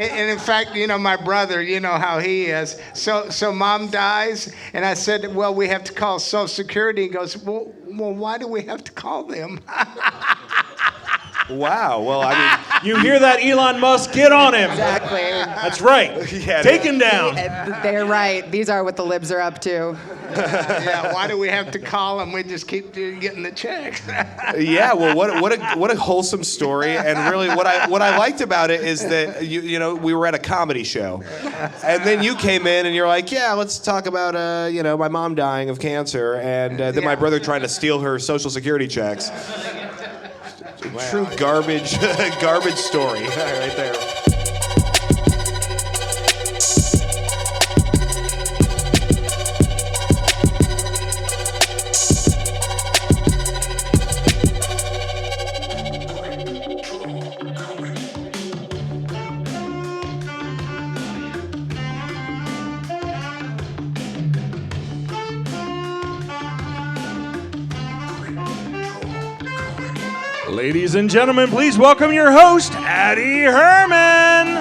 And in fact, my brother, you know how he is. So mom dies, and I said, well, we have to call Social Security. He goes, well, why do we have to call them? Wow. Well, I mean, You hear that, Elon Musk? Get on him. Exactly. That's right. Yeah, Take him down. They're right. These are what the libs are up to. Yeah, why do we have to call them? We just keep getting the checks. yeah. Well, what a wholesome story, and really, what I liked about it is that we were at a comedy show, and then you came in and you're like, yeah, let's talk about my mom dying of cancer, and then my brother trying to steal her Social Security checks. True garbage story right there. Ladies and gentlemen, please welcome your host, Addie Herman.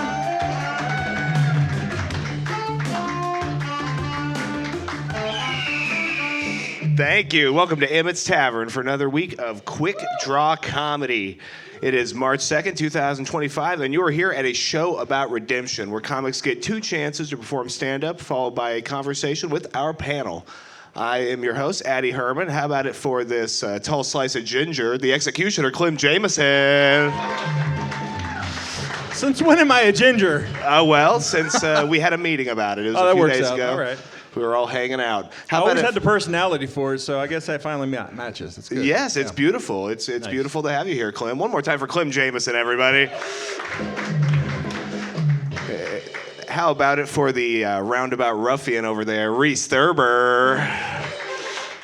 Thank you. Welcome to Emmett's Tavern for another week of Quik Draw Comedy. It is March 2nd, 2025, and you are here at a show about redemption, where comics get 2 chances to perform stand-up, followed by a conversation with our panel. I am your host, Addie Herman. How about it for this tall slice of ginger, the executioner, Clem Jameson? Since when am I a ginger? Well, since we had a meeting about it. It was a that few works days out. ago. All right. We were all hanging out. I How always about had the personality for it, so I guess that finally matches. It's good. Yes, it's beautiful. It's Nice. beautiful to have you here, Clem. One more time for Clem Jameson, everybody. How about it for the roundabout ruffian over there, Reese Thurber?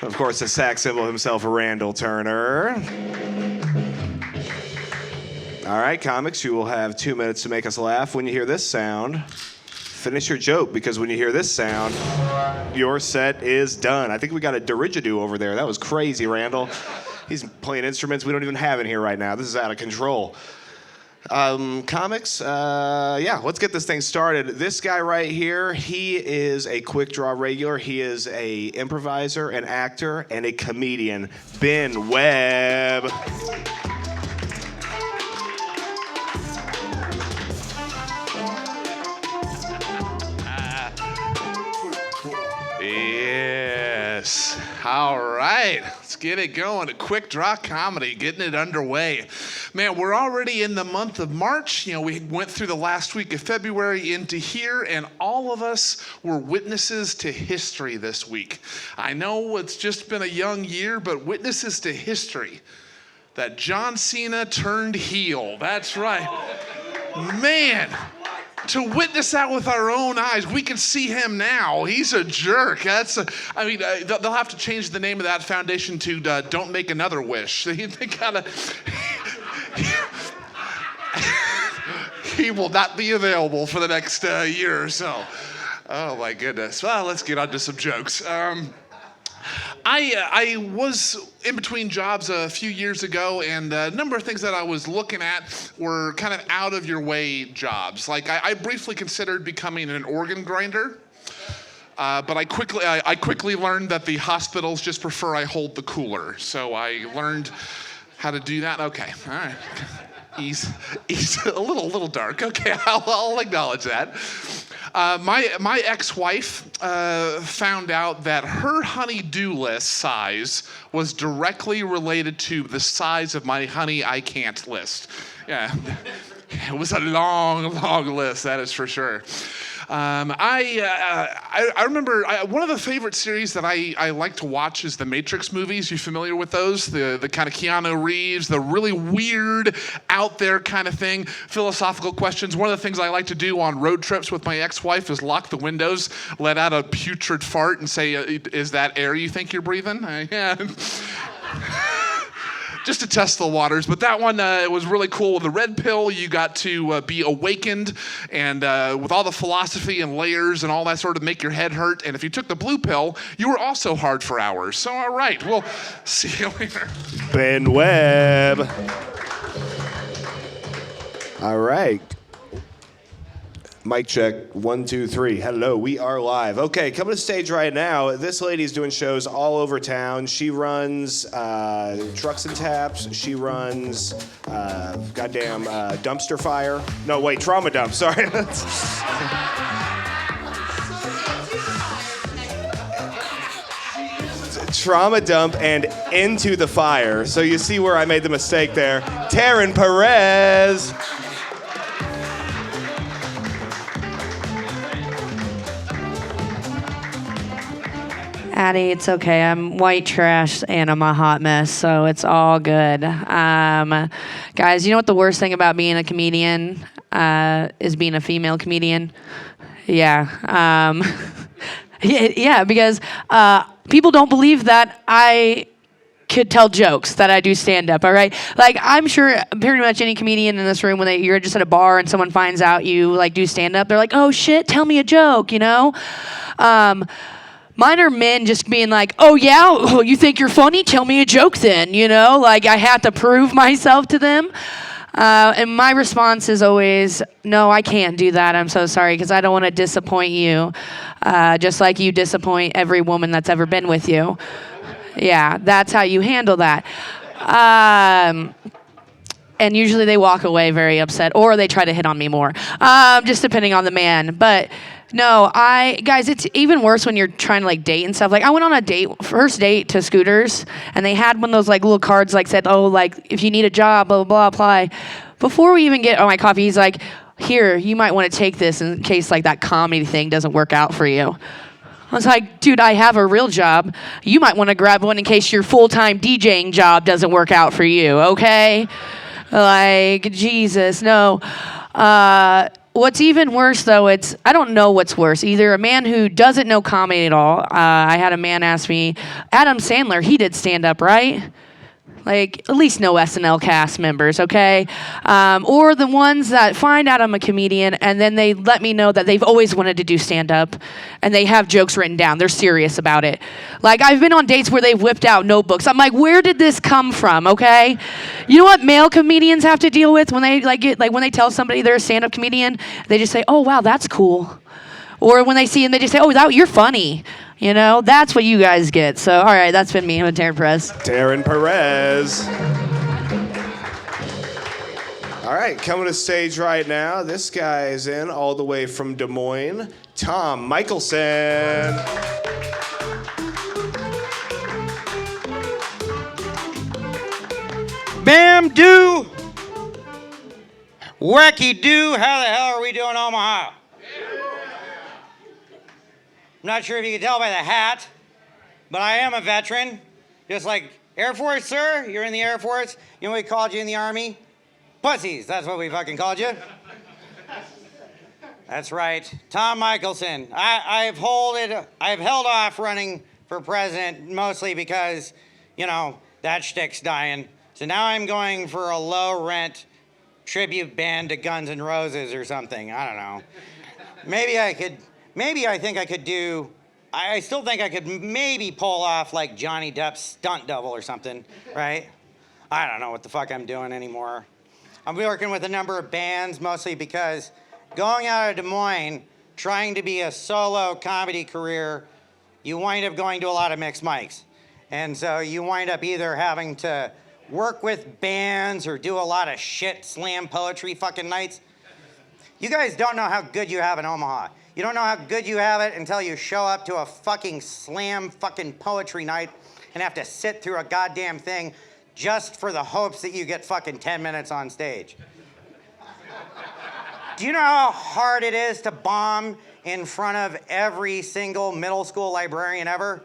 Of course, the sax symbol himself, Randall Turner. All right, comics, you will have 2 minutes to make us laugh. When you hear this sound, finish your joke, because when you hear this sound, your set is done. I think we got a didgeridoo over there. That was crazy, Randall. He's playing instruments we don't even have in here right now. This is out of control. Comics, let's get this thing started. This guy right here, he is a Quik Draw regular. He is a improviser, an actor, and a comedian. Ben Webb. Yes. All right. Let's get it going. A Quik Draw Comedy, getting it underway. Man, we're already in the month of March. We went through the last week of February into here, and all of us were witnesses to history this week. I know it's just been a young year, but witnesses to history. That John Cena turned heel. That's right. Man. To witness that with our own eyes, we can see him now. He's a jerk. They'll have to change the name of that foundation to Don't Make Another Wish. They gotta. He will not be available for the next year or so. Oh my goodness. Well, let's get on to some jokes. I was in between jobs a few years ago, and a number of things that I was looking at were kind of out of your way jobs. Like I briefly considered becoming an organ grinder, but I quickly learned that the hospitals just prefer I hold the cooler. So I learned how to do that. Okay, all right. He's a little dark. Okay, I'll acknowledge that. My ex-wife found out that her honey-do list size was directly related to the size of my honey I can't list. Yeah, it was a long list, that is for sure. I remember one of the favorite series that I like to watch is the Matrix movies. You familiar with those? The kind of Keanu Reeves, the really weird, out there kind of thing, philosophical questions. One of the things I like to do on road trips with my ex-wife is lock the windows, let out a putrid fart, and say, "Is that air you think you're breathing?" Yeah. Just to test the waters. But that one it was really cool. With the red pill, you got to be awakened, and with all the philosophy and layers and all that sort of make your head hurt. And if you took the blue pill, you were also hard for hours. So, all right, we'll see you later. Ben Webb. All right. Mic check, 1, 2, 3. Hello, we are live. Okay, coming to the stage right now. This lady's doing shows all over town. She runs Trucks and Taps. She runs Dumpster Fire. No, wait, Trauma Dump. Sorry. Trauma Dump and Into the Fire. So you see where I made the mistake there. Taryn Perez. Addie, it's okay. I'm white trash and I'm a hot mess, so it's all good. Guys, you know what the worst thing about being a comedian is being a female comedian? Yeah. Yeah, because people don't believe that I could tell jokes, that I do stand-up, all right? Like, I'm sure pretty much any comedian in this room, when you're just at a bar and someone finds out you, like, do stand-up, they're like, oh, shit, tell me a joke, you know? Mine are men just being like, oh, yeah, oh, you think you're funny? Tell me a joke then, you know? Like, I have to prove myself to them. And my response is always, no, I can't do that. I'm so sorry, because I don't want to disappoint you, just like you disappoint every woman that's ever been with you. Yeah, that's how you handle that. And usually they walk away very upset, or they try to hit on me more, just depending on the man. But no, guys, it's even worse when you're trying to, like, date and stuff. Like, I went on a first date to Scooters, and they had one of those, like, little cards, like, said, oh, like, if you need a job, blah, blah, blah, apply. Before we even get on my coffee, he's like, here, you might want to take this in case, like, that comedy thing doesn't work out for you. I was like, dude, I have a real job. You might want to grab one in case your full-time DJing job doesn't work out for you, okay? Like, Jesus, no. What's even worse, though, I don't know what's worse. Either a man who doesn't know comedy at all. I had a man ask me, Adam Sandler, he did stand-up, right? Like, at least no SNL cast members, okay? Or the ones that find out I'm a comedian and then they let me know that they've always wanted to do stand-up and they have jokes written down. They're serious about it. Like, I've been on dates where they've whipped out notebooks. I'm like, where did this come from, okay? You know what male comedians have to deal with when they when they tell somebody they're a stand-up comedian? They just say, oh, wow, that's cool. Or when they see them, they just say, oh, you're funny. You know, that's what you guys get. So, all right, that's been me. I'm Taryn Perez. Taryn Perez. All right, coming to stage right now. This guy is in all the way from Des Moines. Tom Michelson. Bam do. Wacky do. How the hell are we doing, Omaha? I'm not sure if you can tell by the hat, but I am a veteran. Just like Air Force, sir. You're in the Air Force. You know what we called you in the Army? Pussies. That's what we fucking called you. That's right. Tom Michelson. I've held off running for president mostly because, you know, that shtick's dying. So now I'm going for a low-rent tribute band to Guns N' Roses or something. I don't know. Maybe I think I could do, I still think I could maybe pull off like Johnny Depp's stunt double or something, right? I don't know what the fuck I'm doing anymore. I'm working with a number of bands, mostly because going out of Des Moines, trying to be a solo comedy career, you wind up going to a lot of mixed mics. And so you wind up either having to work with bands or do a lot of shit slam poetry fucking nights. You guys don't know how good you have in Omaha. You don't know how good you have it until you show up to a fucking slam fucking poetry night and have to sit through a goddamn thing just for the hopes that you get fucking 10 minutes on stage. Do you know how hard it is to bomb in front of every single middle school librarian ever?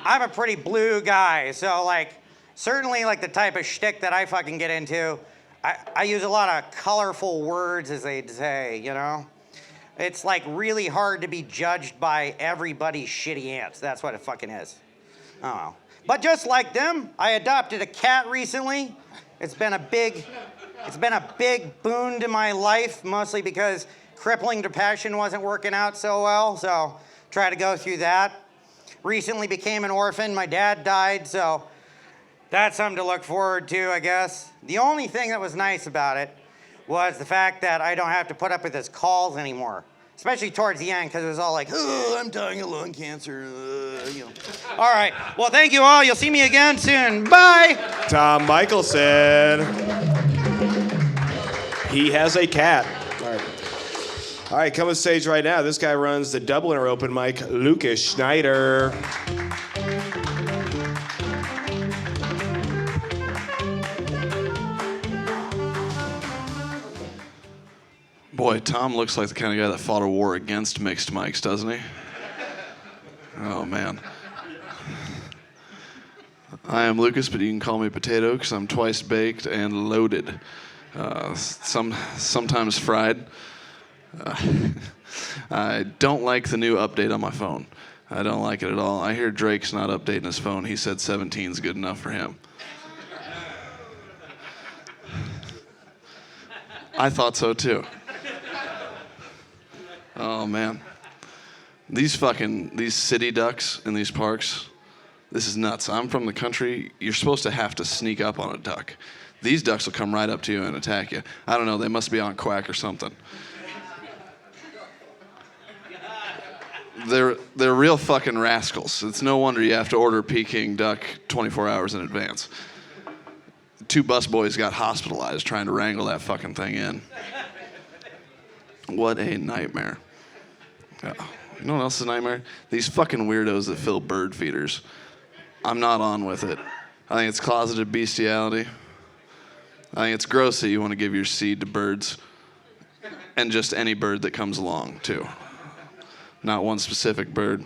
I'm a pretty blue guy, so like, certainly like the type of shtick that I fucking get into, I use a lot of colorful words, as they'd say, you know? It's like really hard to be judged by everybody's shitty aunts. That's what it fucking is. I don't know. But just like them, I adopted a cat recently. It's been a big boon to my life, mostly because crippling depression wasn't working out so well, so try to go through that. Recently became an orphan. My dad died, so that's something to look forward to, I guess. The only thing that was nice about it was the fact that I don't have to put up with his calls anymore. Especially towards the end, because it was all like, oh, I'm dying of lung cancer. All right. Well, thank you all. You'll see me again soon. Bye. Tom Michelson. He has a cat. All right. All right, come on stage right now. This guy runs the Dubliner open mic, Lucas Schneider. Boy, Tom looks like the kind of guy that fought a war against mixed mics, doesn't he? Oh, man. I am Lucas, but you can call me Potato because I'm twice baked and loaded. Sometimes fried. I don't like the new update on my phone. I don't like it at all. I hear Drake's not updating his phone. He said 17's good enough for him. I thought so too. Oh man. These city ducks in these parks, this is nuts. I'm from the country. You're supposed to have to sneak up on a duck. These ducks will come right up to you and attack you. I don't know, they must be on quack or something. They're real fucking rascals. It's no wonder you have to order Peking duck 24 hours in advance. 2 busboys got hospitalized trying to wrangle that fucking thing in. What a nightmare. You know what else is a nightmare? These fucking weirdos that fill bird feeders. I'm not on with it. I think it's closeted bestiality. I think it's gross that you want to give your seed to birds. And just any bird that comes along, too. Not one specific bird.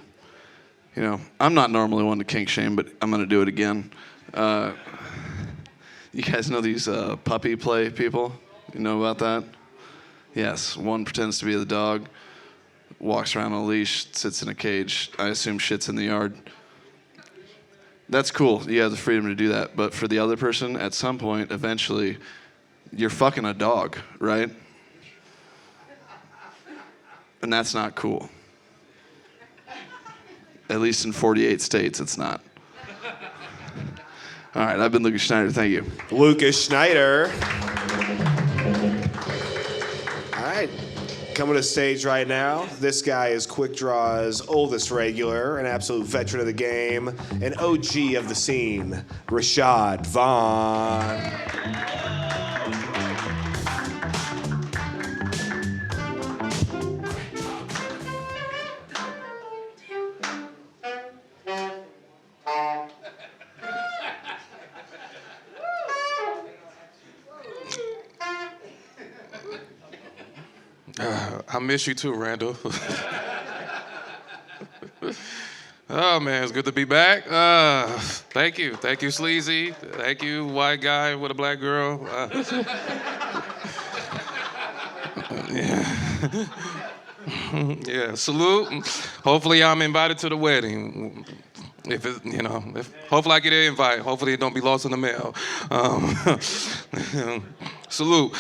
You know, I'm not normally one to kink shame, but I'm going to do it again. You guys know these puppy play people? You know about that? Yes, one pretends to be the dog, walks around on a leash, sits in a cage. I assume shits in the yard. That's cool. You have the freedom to do that. But for the other person, at some point, eventually, you're fucking a dog, right? And that's not cool. At least in 48 states, it's not. All right, I've been Lucas Schneider. Thank you. Lucas Schneider. All right, coming to stage right now. This guy is Quik Draw's oldest regular, an absolute veteran of the game, an OG of the scene, Rashod Vaughn. I miss you too, Randall. Oh man, it's good to be back. Thank you, Sleazy. Thank you, white guy with a black girl. Yeah. Yeah. Salute. Hopefully, I'm invited to the wedding. If it, hopefully I get an invite. Hopefully it don't be lost in the mail. Salute.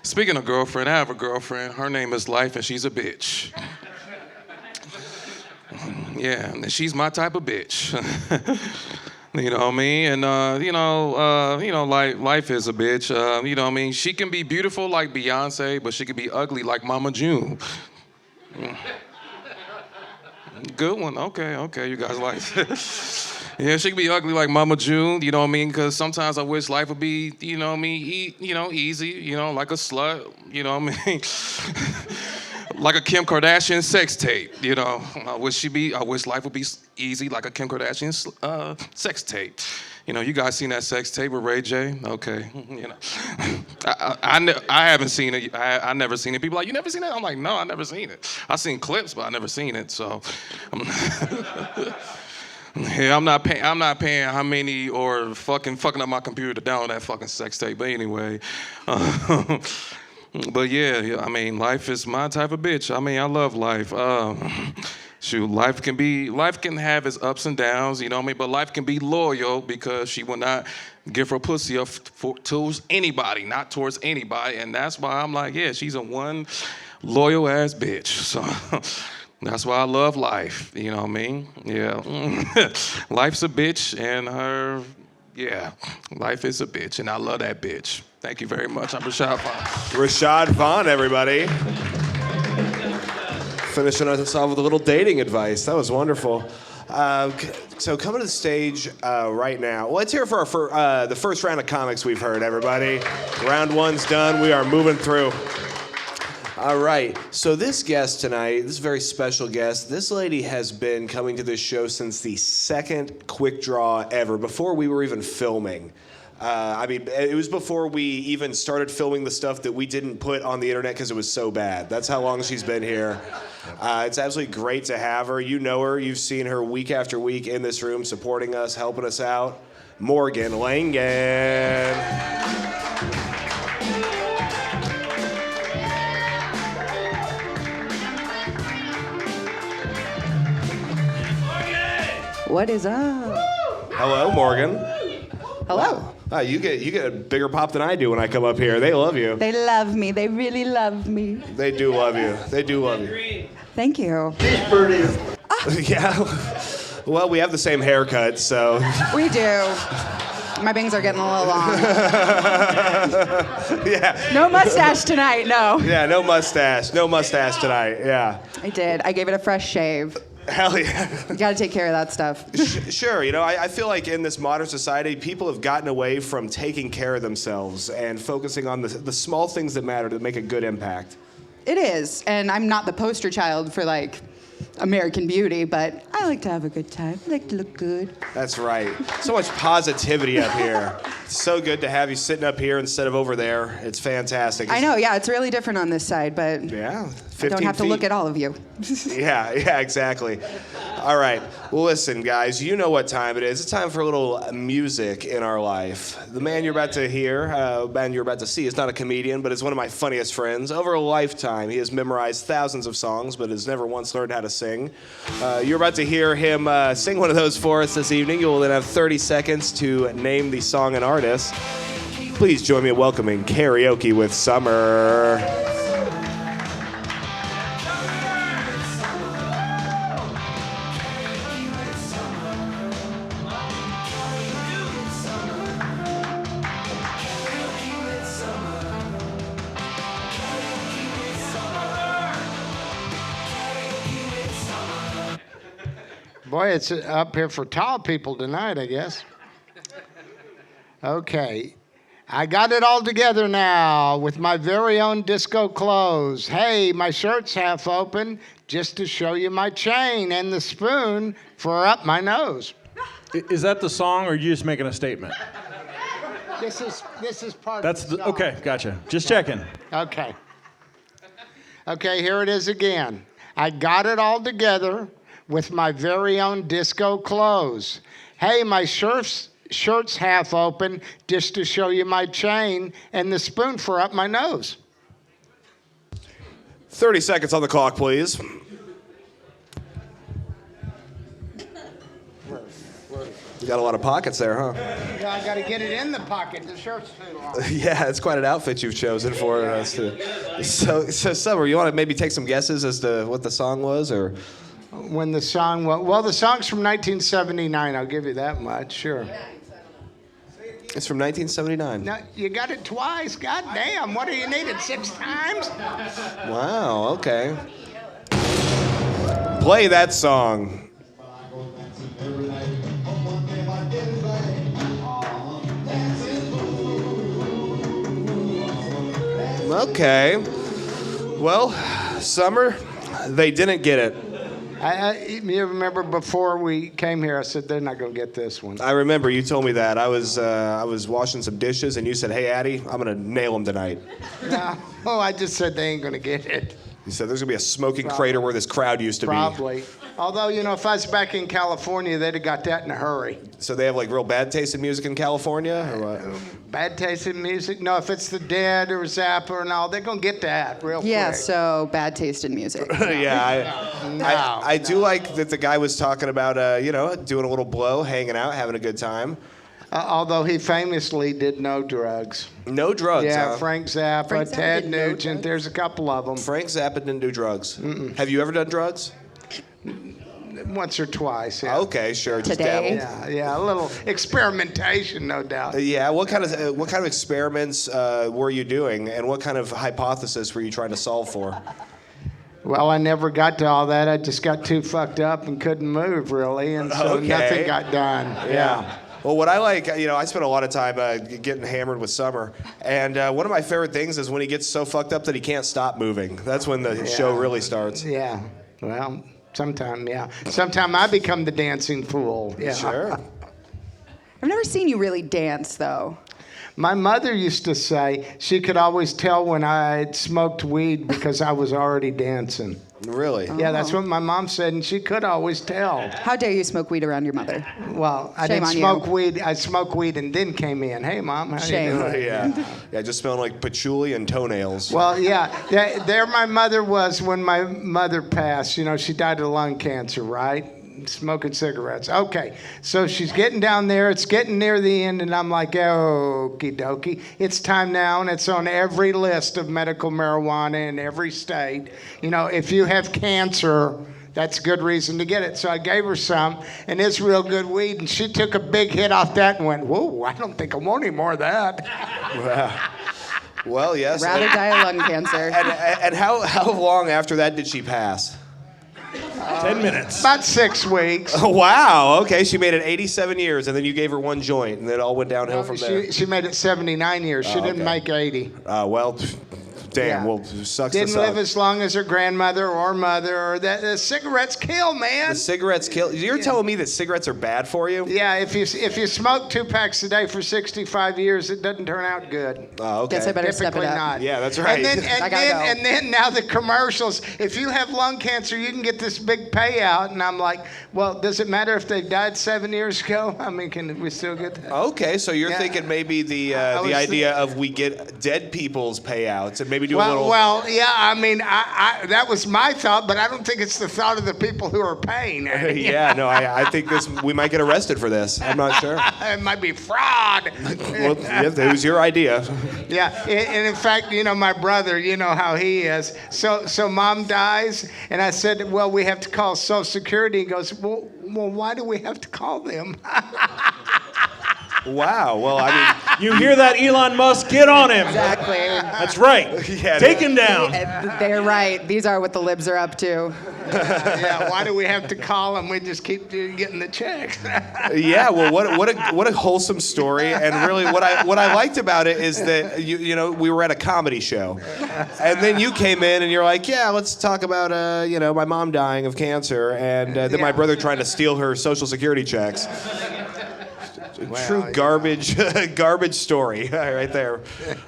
Speaking of girlfriend, I have a girlfriend. Her name is Life, and she's a bitch. Yeah, and she's my type of bitch. You know what I mean? And Life is a bitch. You know what I mean? She can be beautiful like Beyonce, but she can be ugly like Mama June. Good one. Okay, you guys like it. Yeah, she can be ugly like Mama June, you know what I mean? Because sometimes I wish life would be, you know what I mean, easy, like a slut, you know what I mean? Like a Kim Kardashian sex tape, I wish life would be easy like a Kim Kardashian sex tape. You guys seen that sex tape with Ray J? Okay, I haven't seen it. I never seen it. People are like, you never seen it? I'm like, no, I never seen it. I seen clips, but I never seen it. So, yeah, I'm not paying how many or fucking up my computer to download that fucking sex tape. But anyway, but yeah, I mean, life is my type of bitch. I mean, I love life. Shoot, life can have its ups and downs, you know what I mean? But life can be loyal because she will not give her pussy up towards anybody, not towards anybody. And that's why I'm like, yeah, she's a one loyal ass bitch. So that's why I love life, you know what I mean? Yeah. Life's a bitch and her Yeah, life is a bitch, and I love that bitch. Thank you very much. I'm Rashod Vaughn. Rashod Vaughn, everybody. Finishing us off with a little dating advice. That was wonderful. So coming to the stage right now. Well, let's hear for the first round of comics we've heard, everybody. Round one's done. We are moving through. All right. So this guest tonight, this very special guest, this lady has been coming to this show since the second Quik Draw ever, before we were even filming. I mean, it was before we even started filming the stuff that we didn't put on the internet because it was so bad. That's how long she's been here. It's absolutely great to have her. You know her. You've seen her week after week in this room supporting us, helping us out. Morgan Langan. What is up? Hello, Morgan. Hello. You get a bigger pop than I do when I come up here. They love you. They love me. They really love me. They do love you. They do love you. Thank you. Yeah. Well, we have the same haircut, so. We do. My bangs are getting a little long. Yeah. No mustache tonight, no. Yeah, no mustache. No mustache tonight. Yeah. I did. I gave it a fresh shave. Hell yeah. You gotta take care of that stuff. Sure, you know, I feel like in this modern society, people have gotten away from taking care of themselves and focusing on the small things that matter to make a good impact. It is, and I'm not the poster child for like American Beauty, but I like to have a good time. I like to look good. That's right. So much positivity up here. It's so good to have you sitting up here instead of over there. It's fantastic. I know, yeah, it's really different on this side, but Yeah, 15 I don't have to feet. look at all of you. Yeah, exactly. All right. Well, listen, guys, you know what time it is. It's time for a little music in our life. The man you're about to hear, man you're about to see, is not a comedian, but is one of my funniest friends. Over a lifetime, he has memorized thousands of songs, but has never once learned how to sing. You're about to hear him sing one of those for us this evening. You will then have 30 seconds to name the song and artist. Please join me in welcoming Karaoke with Summer. Boy, it's up here for tall people tonight, I guess. Okay. I got it all together now with my very own disco clothes. Hey, my shirt's half open just to show you my chain and the spoon for up my nose. Is that the song, or are you just making a statement? This is part That's of the the, song. okay, gotcha. Just checking. Okay. Okay, here it is again. I got it all together with my very own disco clothes. Hey, my shirt's half open just to show you my chain and the spoon for up my nose. 30 seconds on the clock, please. You got a lot of pockets there, huh? Yeah, I got to get it in the pocket. The shirt's too long. Yeah, it's quite an outfit you've chosen for us. So, Summer, you want to maybe take some guesses as to what the song was, or? When the song, well, the song's from 1979. I'll give you that much, sure. It's from 1979. No, you got it twice. God damn, what do you need it 6 times? Wow, okay. Play that song. Okay. Well, Summer, they didn't get it. You remember before we came here, I said they're not going to get this one. I remember you told me that. I was washing some dishes, and you said, "Hey, Addie, I'm gonna nail them tonight." No, I just said they ain't going to get it. You said there's gonna be a smoking crater where this crowd used to be. Probably. Although, if I was back in California, they'd have got that in a hurry. So they have like real bad taste in music in California, or what? Bad taste in music? No, if it's the Dead or Zappa and all, they're going to get that real quick. Yeah, so bad taste in music. Yeah, I do like that the guy was talking about, doing a little blow, hanging out, having a good time. Although he famously did no drugs. No drugs, Yeah, huh? Frank Zappa, Frank Zappa Ted did no Nugent, drugs? there's a couple of them. Frank Zappa didn't do drugs. Have you ever done drugs? once or twice. Yeah. Okay, sure. Just Today? dabble. Yeah, a little experimentation, no doubt. Yeah. What kind of experiments were you doing, and what kind of hypothesis were you trying to solve for? Well, I never got to all that. I just got too fucked up and couldn't move, really, and so Okay. nothing got done. Yeah. Well, what I like, I spent a lot of time getting hammered with Summer, and one of my favorite things is when he gets so fucked up that he can't stop moving. That's when the show really starts. Yeah. Well, sometime, yeah. Sometime I become the dancing fool. Yeah. Sure. I've never seen you really dance, though. My mother used to say she could always tell when I smoked weed because I was already dancing. Really? Yeah, that's what my mom said, and she could always tell. How dare you smoke weed around your mother? Well, I Shame didn't on smoke you. weed. I smoked weed and then came in. Hey, Mom, how Shame. you doing? Yeah, just smelling like patchouli and toenails. Well, yeah, there my mother was when my mother passed. You know, she died of lung cancer, right? Smoking cigarettes. Okay, so she's getting down there. It's getting near the end, and I'm like, okie dokie. It's time now, and it's on every list of medical marijuana in every state. You know, if you have cancer, that's good reason to get it. So I gave her some, and it's real good weed, and she took a big hit off that and went, whoa, I don't think I want any more of that. Well, yes. Rather die of lung cancer. And how long after that did she pass? 10 minutes. About 6 weeks. Oh, wow. Okay, she made it 87 years, and then you gave her one joint, and it all went downhill from there. She made it 79 years. She didn't make 80. Well, damn. Yeah. Well, sucks Didn't to suck. live as long as her grandmother or mother. Or that the cigarettes kill, man. The cigarettes kill. You're telling me that cigarettes are bad for you? Yeah, if you smoke 2 packs a day for 65 years, it doesn't turn out good. Oh, okay. Guess I better step it Typically up. not. Yeah, that's right. I gotta go. And then now the commercials. If you have lung cancer, you can get this big payout. And I'm like, well, does it matter if they died 7 years ago? I mean, can we still get that? Okay, so you're Yeah. thinking maybe the idea of we get dead people's payouts and maybe do a little. Well, yeah. I mean, I that was my thought, but I don't think it's the thought of the people who are paying. Yeah, no, I think we might get arrested for this. I'm not sure. It might be fraud. Well, yeah, it was your idea. Yeah, and in fact, you know, my brother, you know how he is. So Mom dies, and I said, well, we have to call Social Security. He goes, well, why do we have to call them? Wow. Well, I You hear that, Elon Musk? Get on him. Exactly. That's right. Yeah, Take him down. They're right. These are what the libs are up to. Yeah, why do we have to call them? We just keep getting the checks. yeah. Well, what a wholesome story, and really what I liked about it is that you know we were at a comedy show, and then you came in and you're like, yeah, let's talk about my mom dying of cancer, and then my brother trying to steal her Social Security checks. True garbage story right there.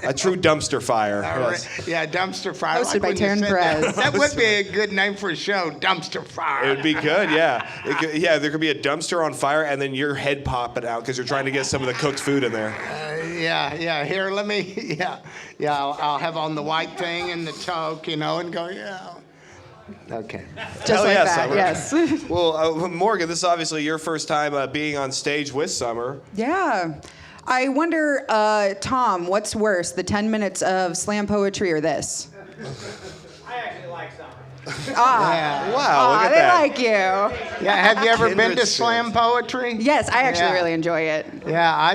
A true dumpster fire. Yes. Yeah, dumpster fire. Hosted by when you Taryn said Perez. That would be a good name for a show, Dumpster Fire. It would be good, yeah. There could be a dumpster on fire and then your head popping out because you're trying to get some of the cooked food in there. Yeah. Here, let me. Yeah. I'll have on the white thing and the toque, you know, and go. Yeah. Okay. Just Hell like yeah, that, Summer. yes. Well, Morgan, this is obviously your first time being on stage with Summer. Yeah. I wonder, Tom, what's worse, the 10 minutes of slam poetry or this? I actually like Summer. Wow, look at they that. like you. Yeah. Have you ever been Kindred to slam poetry? Yes, I actually Yeah. really enjoy it. Yeah, I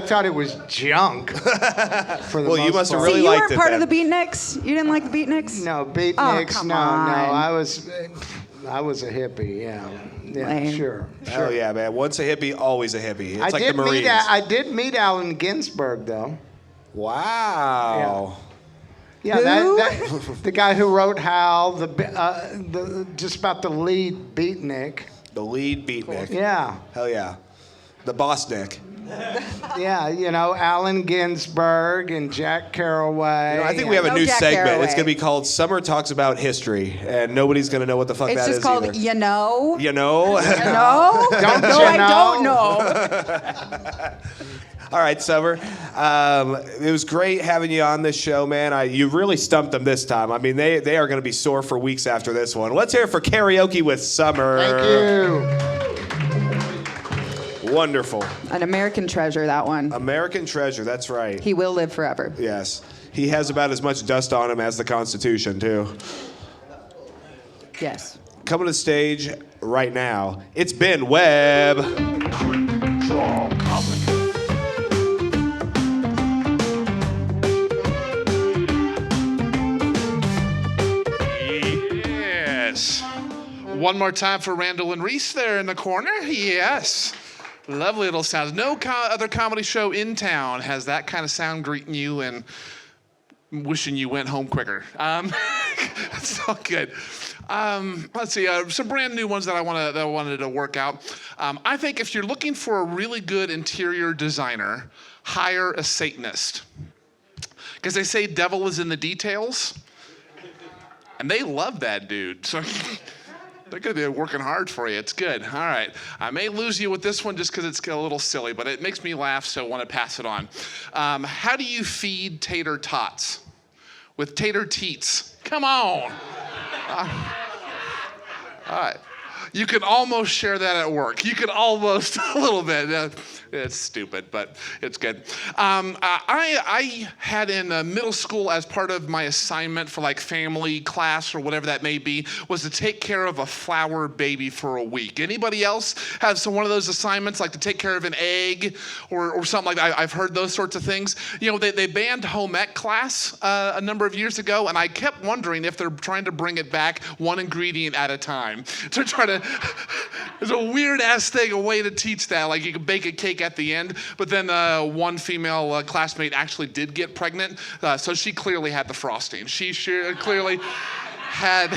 thought it was junk. For the Well, you most must have part. really See, you liked weren't it part then. of the beatniks? You didn't like the beatniks? No, beatniks. come no. on. I was a hippie. Yeah. Lame. Sure. Hell yeah, man. Once a hippie, always a hippie. It's like the did Marines. I did meet Allen Ginsberg though. Wow. Yeah, Who? the guy who wrote Hal, the just about the lead beatnik. The lead beatnik. Yeah. Hell yeah. The boss Nick. Yeah, you know, Allen Ginsberg and Jack Kerouac. I think we have a No new Jack segment. Kerouac. It's going to be called Summer Talks About History, and nobody's going to know what the fuck It's that just is called either. You Know. You know? No? Don't no, you I know? don't know. All right, Summer. It was great having you on this show, man. You really stumped them this time. I mean, they are going to be sore for weeks after this one. Let's hear it for Karaoke with Summer. Thank you. Wonderful. An American treasure, that one. American treasure, that's right. He will live forever. Yes. He has about as much dust on him as the Constitution, too. Yes. Coming to the stage, right now. It's Ben Webb. Draw Comedy. Yes. One more time for Randall and Reese there in the corner. Yes. Lovely little sounds. No other comedy show in town has that kind of sound greeting you and wishing you went home quicker. It's all good. Let's see, some brand new ones that I wanted to work out. I think if you're looking for a really good interior designer, hire a Satanist. Because they say devil is in the details. And they love that dude. So they're going to be working hard for you. It's good. All right. I may lose you with this one just because it's a little silly, but it makes me laugh, so I want to pass it on. How do you feed tater tots? With tater teats. Come on. All right. You can almost share that at work. You could almost a little bit. It's stupid, but it's good. I had in middle school, as part of my assignment for like family class or whatever that may be, was to take care of a flower baby for a week. Anybody else have one of those assignments, like to take care of an egg or something like that? I've heard those sorts of things. You know, they banned home ec class a number of years ago, and I kept wondering if they're trying to bring it back one ingredient at a time. To try to, it's a weird ass thing, a way to teach that. Like you can bake a cake at the end, but then one female classmate actually did get pregnant, so she clearly had the frosting. She clearly had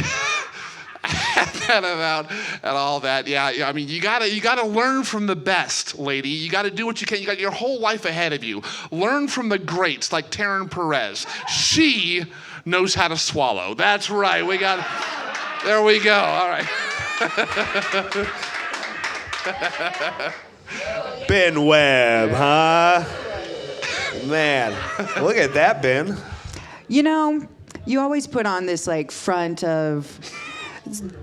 that about and all that. Yeah, I mean, you gotta learn from the best, lady. You gotta do what you can. You got your whole life ahead of you. Learn from the greats like Taryn Perez. She knows how to swallow. That's right. There we go. All right. Ben Webb, huh? Man, look at that, Ben. You know, you always put on this like front of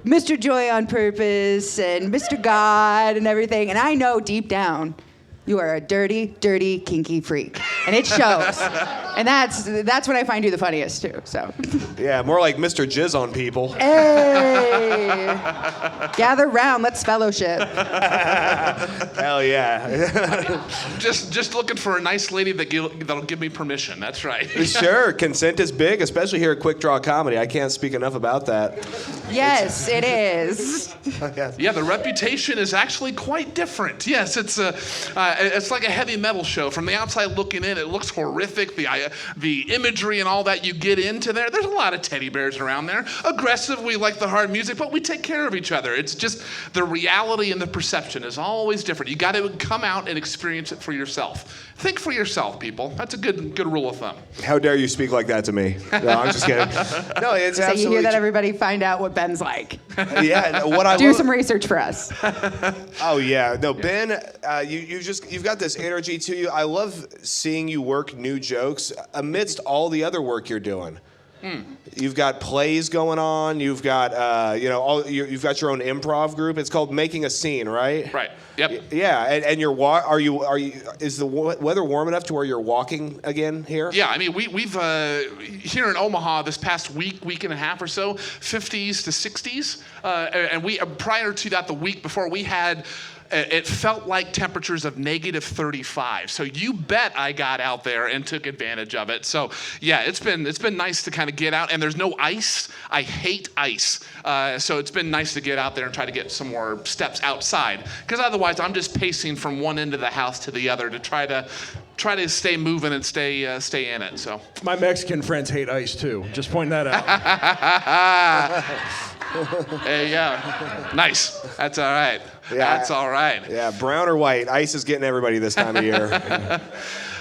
Mr. Joy on purpose and Mr. God and everything, and I know deep down you are a dirty, dirty, kinky freak, and it shows. And that's when I find you the funniest too. So. Yeah, more like Mr. Jizz on people. Hey, gather round, let's fellowship. Hell yeah. Just looking for a nice lady that'll give me permission. That's right. Sure, consent is big, especially here at Quik Draw Comedy. I can't speak enough about that. Yes, it is. Yeah, the reputation is actually quite different. Yes, it's like a heavy metal show. From the outside looking in, it looks horrific. The imagery and all that you get into there. There's a lot of teddy bears around there. Aggressive, we like the hard music, but we take care of each other. It's just the reality and the perception is always different. You got to come out and experience it for yourself. Think for yourself, people. That's a good rule of thumb. How dare you speak like that to me? No, I'm just kidding. No, it's So absolutely. you hear that, everybody? Find out what Ben's like. Yeah, what I Do love- some research for us. Oh yeah, no, Ben, you've got this energy to you. I love seeing you work new jokes amidst all the other work you're doing. You've got plays going on. You've got you've got your own improv group. It's called Making a Scene, right? Right. Yep. Yeah, and is the weather warm enough to where you're walking again here? Yeah, I mean, we've here in Omaha this past week and a half or so, 50s to 60s, and we prior to that, the week before, we had. It felt like temperatures of -35. So you bet I got out there and took advantage of it. So yeah, it's been nice to kind of get out, and there's no ice. I hate ice. So it's been nice to get out there and try to get some more steps outside, because otherwise I'm just pacing from one end of the house to the other to try to stay moving and stay in it. So My Mexican friends hate ice too. Just point that out. hey, yeah, nice. That's all right. Yeah. That's all right. Yeah, brown or white, ice is getting everybody this time of year.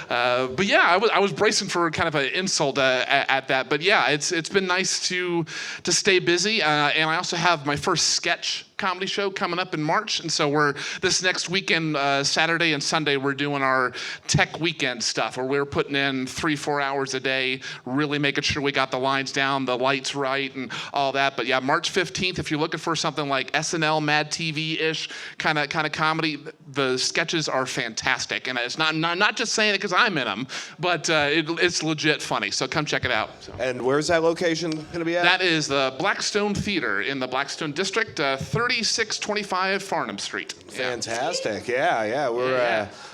But yeah, I was bracing for kind of an insult at that. But yeah, it's been nice to stay busy, and I also have my first sketch comedy show coming up in March, and so this next weekend, Saturday and Sunday, we're doing our tech weekend stuff, where we're putting in 3-4 hours a day, really making sure we got the lines down, the lights right, and all that. But yeah, March 15th, if you're looking for something like SNL, Mad TV-ish kind of comedy, the sketches are fantastic, and it's not just saying it because I'm in them, but it's legit funny. So come check it out. So. And where's that location going to be at? That is the Blackstone Theater in the Blackstone District, 3rd 3625 Farnham Street. Fantastic. Yeah.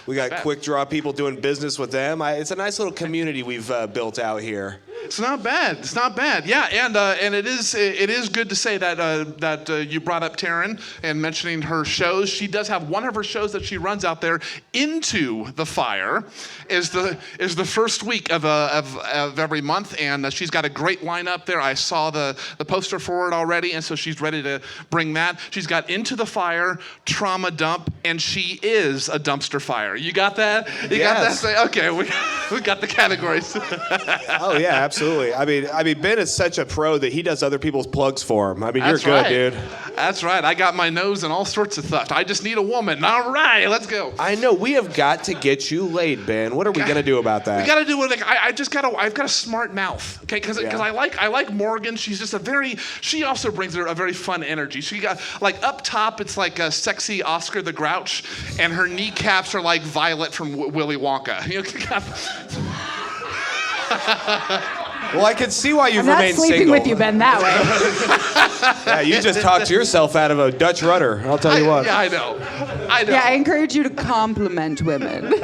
We got Bad. Quik Draw people doing business with them. It's a nice little community we've built out here. It's not bad. It's not bad. Yeah, and it is good to say that you brought up Taryn and mentioning her shows. She does have one of her shows that she runs out there. Into the Fire is the first week of every month, and she's got a great lineup there. I saw the poster for it already, and so she's ready to bring that. She's got Into the Fire, Trauma Dump, and she is a dumpster fire. You got that? You Yes. got that? Okay, we got the categories. Oh yeah, absolutely. I mean, Ben is such a pro that he does other people's plugs for him. I mean, That's you're good, right. dude. That's right. I got my nose in all sorts of stuff. I just need a woman. All right, let's go. I know. We have got to get you laid, Ben. What are we gonna do about that? We gotta do what I've got a smart mouth, okay? Because I like Morgan. She's just she also brings a very fun energy. She got like up top, it's like a sexy Oscar the Grouch, and her kneecaps are like Violet from Willy Wonka. You know, Well, I can see why you've I'm not remained sleeping single. with you, Ben, that way. Yeah, you just talked yourself out of a Dutch rudder. I'll tell you what. Yeah, I know. Yeah, I encourage you to compliment women.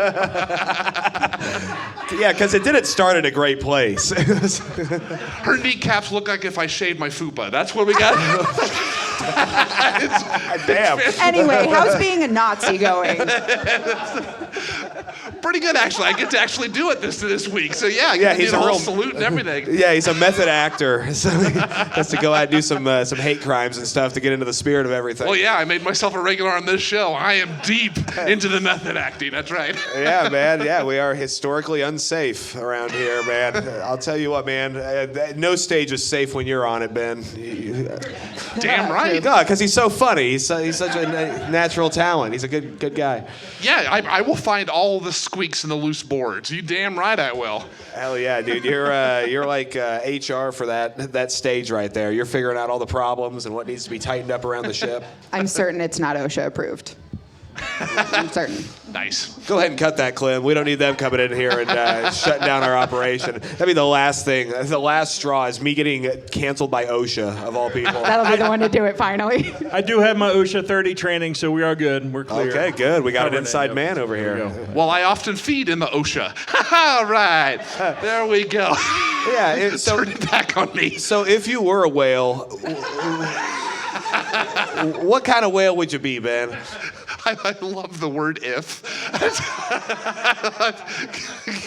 Yeah, because it didn't start at a great place. Her kneecaps look like if I shaved my fupa. That's what we got. Damn. Anyway, how's being a Nazi going? Pretty good, actually. I get to actually do it this week. So yeah, I Yeah, get to he's do the a whole real salute and everything. Yeah, he's a method actor, so he has to go out and do some hate crimes and stuff to get into the spirit of everything. Well, yeah, I made myself a regular on this show. I am deep into the method acting. That's right. Yeah, man. Yeah, we are historically unsafe around here, man. I'll tell you what, man. No stage is safe when you're on it, Ben. Damn right. No, because he's so funny. He's such a natural talent. He's a good guy. Yeah, I will find all the squeaks and the loose boards. You damn right I will. Hell yeah, dude. You're like HR for that stage right there. You're figuring out all the problems and what needs to be tightened up around the ship. I'm certain it's not OSHA approved. I'm certain. Nice. Go ahead and cut that, Clem. We don't need them coming in here and shutting down our operation. That'd be the last thing. The last straw is me getting canceled by OSHA, of all people. That'll be the one to do it finally. I do have my OSHA 30 training, so we are good. We're clear. Okay, good. We got an Covering it, inside yep. man over There here. we go. Well, I often feed in the OSHA. All right. There we go. Yeah, so Turn it back on me. So if you were a whale, what kind of whale would you be, Ben? I love the word if.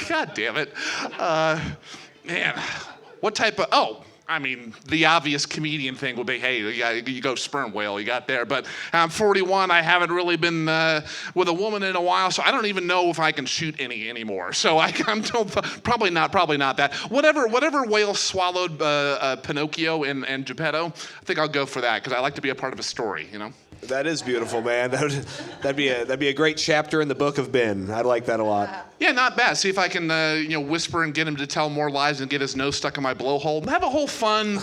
God damn it. Man, what type of, I mean, the obvious comedian thing would be, hey, you go sperm whale, you got there. But I'm 41, I haven't really been with a woman in a while, so I don't even know if I can shoot any anymore. So I'm probably not that. Whatever whale swallowed Pinocchio and Geppetto, I think I'll go for that, because I like to be a part of a story, you know? That is beautiful, man. That'd be a great chapter in the book of Ben. I'd like that a lot. Yeah, not bad. See if I can, whisper and get him to tell more lies and get his nose stuck in my blowhole. Have a whole fun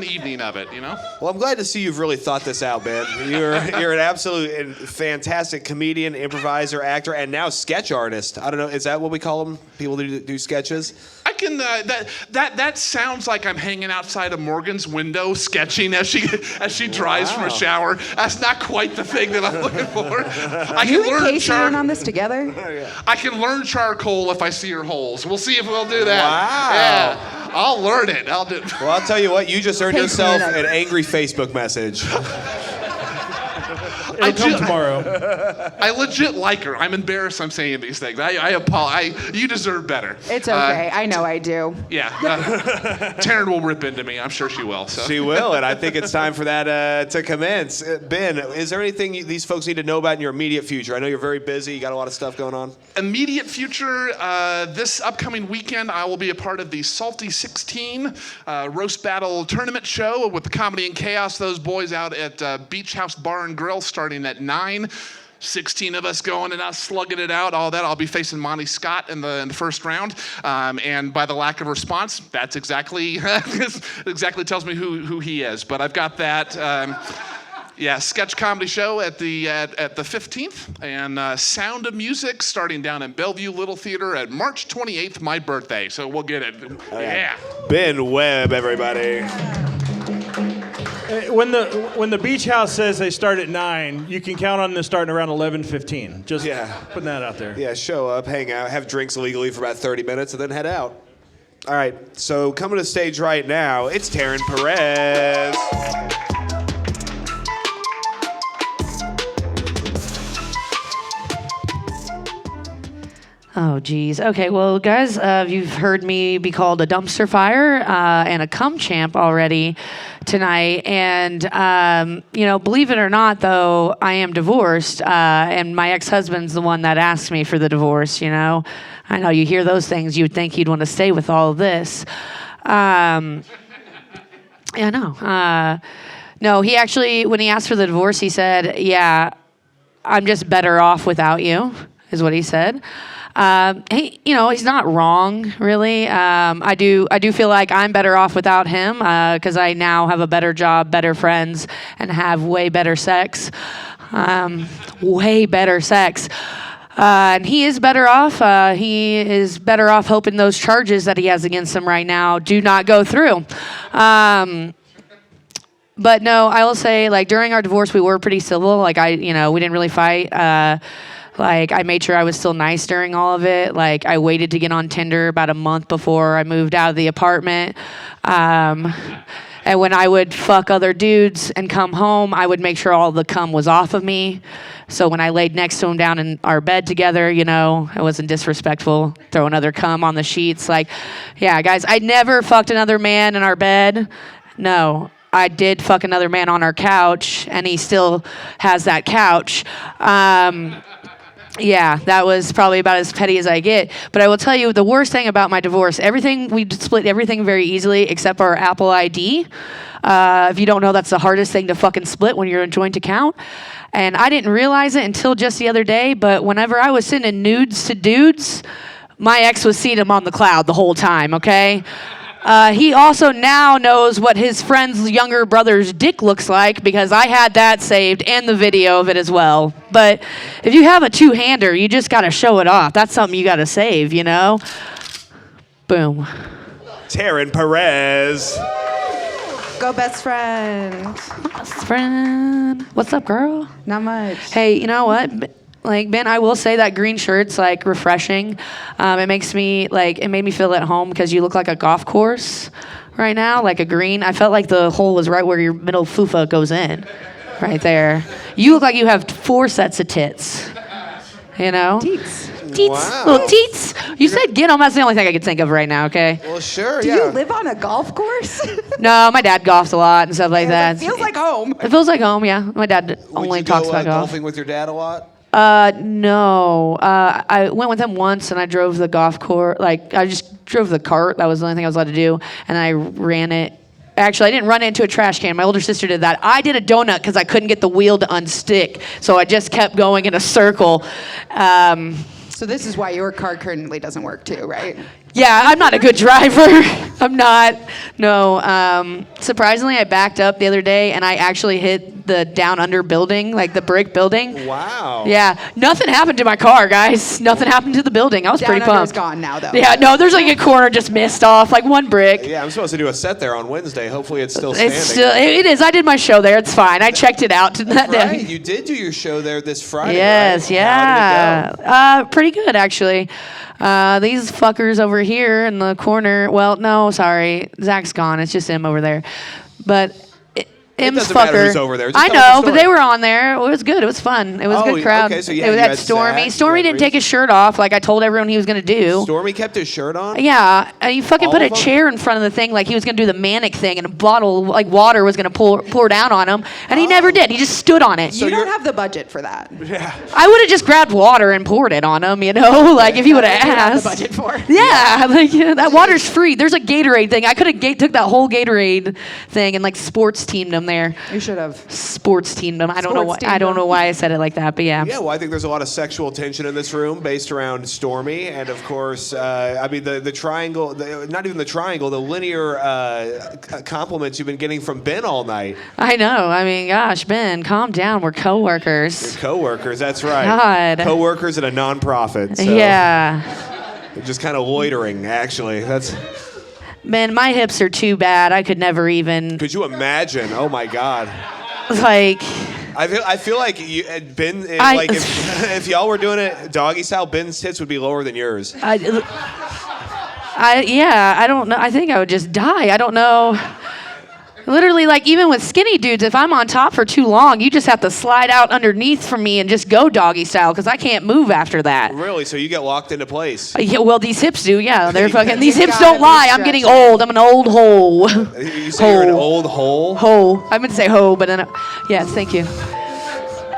evening of it, you know? Well, I'm glad to see you've really thought this out, Ben. You're an absolute and fantastic comedian, improviser, actor, and now sketch artist. I don't know, is that what we call them? People who do sketches? I can. That sounds like I'm hanging outside of Morgan's window sketching as she dries from a shower. That's not quite the thing that I'm looking for. You and Casey are on this together? I can learn charcoal if I see her holes. We'll see if we'll do that. Wow. Yeah, I'll learn it. I'll do. Well, I'll tell you what, you just earned Casey, yourself you're not- an angry Facebook message. It'll come tomorrow. I legit like her. I'm embarrassed I'm saying these things. I apologize. You deserve better. It's okay. I know I do. Yeah. Taryn will rip into me. I'm sure she will. So. She will, and I think it's time for that to commence. Ben, is there anything these folks need to know about in your immediate future? I know you're very busy. You got a lot of stuff going on. Immediate future, this upcoming weekend, I will be a part of the Salty 16 Roast Battle Tournament show with the Comedy and Chaos. Those boys out at Beach House Bar and Grill starting at 9. 16 of us going and out slugging it out, all that. I'll be facing Monty Scott in the first round. And by the lack of response, that's exactly tells me who he is. But I've got that. Sketch comedy show at the 15th, and Sound of Music starting down in Bellevue Little Theater at March 28th, my birthday. So we'll get it. Yeah. Ben Webb, everybody. When the beach house says they start at 9, you can count on them starting around 11:15. Just putting that out there. Yeah, show up, hang out, have drinks illegally for about 30 minutes, and then head out. All right, so coming to the stage right now, it's Taryn Perez. Oh, geez. Okay, well, guys, you've heard me be called a dumpster fire and a cum champ already tonight. And, believe it or not, though, I am divorced. And my ex-husband's the one that asked me for the divorce, I know you hear those things. You'd think he'd want to stay with all of this. No, he actually, when he asked for the divorce, he said, yeah, I'm just better off without you, is what he said. He's not wrong, really. I do feel like I'm better off without him because I now have a better job, better friends, and have way better sex. Way better sex. And he is better off. He is better off hoping those charges that he has against him right now do not go through. But no, I will say, like, during our divorce, we were pretty civil. Like, we didn't really fight. I made sure I was still nice during all of it. Like, I waited to get on Tinder about a month before I moved out of the apartment. And when I would fuck other dudes and come home, I would make sure all the cum was off of me. So when I laid next to him down in our bed together, I wasn't disrespectful, throwing other cum on the sheets. Like, yeah, guys, I never fucked another man in our bed. No. I did fuck another man on our couch, and he still has that couch. Yeah, that was probably about as petty as I get. But I will tell you the worst thing about my divorce, we split everything very easily except our Apple ID. If you don't know, that's the hardest thing to fucking split when you're in a joint account. And I didn't realize it until just the other day, but whenever I was sending nudes to dudes, my ex was seeing them on the cloud the whole time, okay? He also now knows what his friend's younger brother's dick looks like because I had that saved and the video of it as well. But if you have a two-hander, you just got to show it off. That's something you got to save, Boom. Taryn Perez. Go best friend. Best friend. What's up, girl? Not much. Hey, you know what? Like, Ben, I will say that green shirt's like refreshing. It made me feel at home because you look like a golf course right now, like a green. I felt like the hole was right where your middle fufa goes in, right there. You look like you have 4 sets of tits, Teats. Teats, Wow. little teats. You said get 'em. That's the only thing I could think of right now. Okay. Well, sure, Do you live on a golf course? No, my dad golfs a lot and stuff like that. It feels like home. It feels like home. Yeah, my dad only Would you talks go, about golf. golfing with your dad a lot? No. I went with him once and I drove the golf course. Like, I just drove the cart. That was the only thing I was allowed to do. And I ran it. Actually, I didn't run it into a trash can. My older sister did that. I did a donut because I couldn't get the wheel to unstick. So I just kept going in a circle. So this is why your car currently doesn't work too, right? Yeah, I'm not a good driver. I'm not. No. Surprisingly, I backed up the other day and I actually hit the down under building, like the brick building. Wow. Yeah. Nothing happened to my car, guys. Nothing happened to the building. I was pretty Down Under is pumped. gone now, though. Yeah, no, there's like a corner just missed off, like one brick. Yeah, I'm supposed to do a set there on Wednesday. Hopefully it's still standing. It is. I did my show there. It's fine. I checked it out that Right, day. you did do your show there this Friday, Yes, right? yeah. How did it go? Pretty good, actually. These fuckers over here in the corner. Well, no, sorry. Zach's gone. It's just him over there. But M's doesn't fucker. matter who's over there. Just I tell us the know, but story. they were on there. It was good. It was fun. It was a Oh, good crowd. okay, so yeah, it was you at had Stormy. Zach, Stormy you had didn't take Reese. his shirt off like I told everyone he was going to do. Stormy kept his shirt on? Yeah, and he fucking All put a of 'em? chair in front of the thing like he was gonna do the manic thing, and a bottle like water was gonna pour down on him, and he never did. He just stood on it. So You don't you're- have the budget for that. Yeah. I would have just grabbed water and poured it on him, like if he would have You don't have asked. the budget for. Yeah, that water's free. There's a Gatorade thing. I could have took that whole Gatorade thing and like sports teamed him there. You should have. Sports teamed him. I don't know Sports teamed why I said it like that, but yeah. Yeah, well, I think there's a lot of sexual tension in this room based around Stormy, and of course, the triangle, not even the triangle, the linear compliments you've been getting from Ben all night. I know. I mean, gosh, Ben, calm down. We're coworkers. Coworkers, that's right. God. Coworkers at a nonprofit. So Yeah. just kind of loitering, actually. That's. Man, my hips are too bad. I could never even, Could you imagine? Oh my God. like, I feel like Ben, I- like if y'all were doing it doggy style, Ben's tits would be lower than yours. yeah, I don't know. I think I would just die. I don't know. Literally, like, even with skinny dudes, if I'm on top for too long, you just have to slide out underneath from me and just go doggy style because I can't move after that. Really? So you get locked into place? Yeah, well, these hips do. Yeah, they're fucking. These You hips gotta don't be lie. I'm getting stretching. old. I'm an old hole. You say you're an old hole? Ho. I meant to say ho, but then, yes, thank you.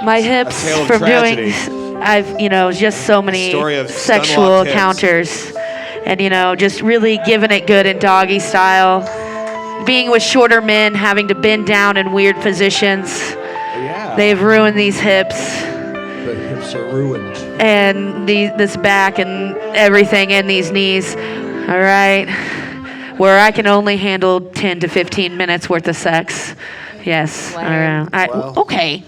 My hips tale of from tragedy. doing, I've, just so many Story of sexual stunlocked hips. encounters, and just really giving it good in doggy style. Being with shorter men, having to bend down in weird positions. Yeah. They've ruined these hips The hips are ruined. and this back and everything in these knees. All right. Where I can only handle 10 to 15 minutes worth of sex. Yes. All right. Well. Okay.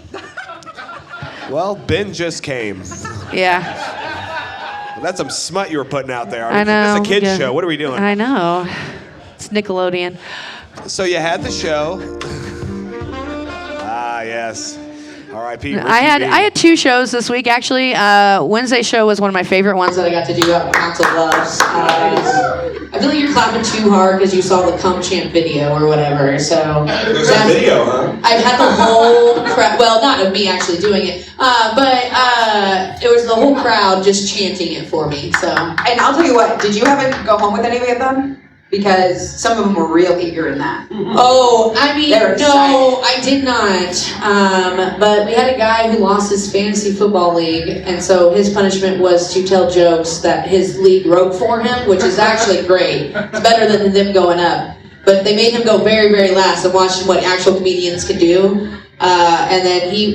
Well, Ben just came. Yeah. That's some smut you were putting out there. I know. It's a kid's Yeah. show. What are we doing? I know. It's Nickelodeon. So you had the show. Ah, yes. R.I.P. I had 2 shows this week actually. Wednesday show was one of my favorite ones that I got to do at Council Loves. I feel like you're clapping too hard because you saw the Cum Champ video or whatever. So There's a video, huh? I've had the whole crowd. Well, not of me actually doing it, but it was the whole crowd just chanting it for me. So And I'll tell you what, did you happen to go home with any of them? Because some of them were real eager in that. oh, I mean, They're no, I did not. But we had a guy who lost his fantasy football league, and so his punishment was to tell jokes that his league wrote for him, which is actually great. It's better than them going up. But they made him go very, very last and watched what actual comedians could do. And then he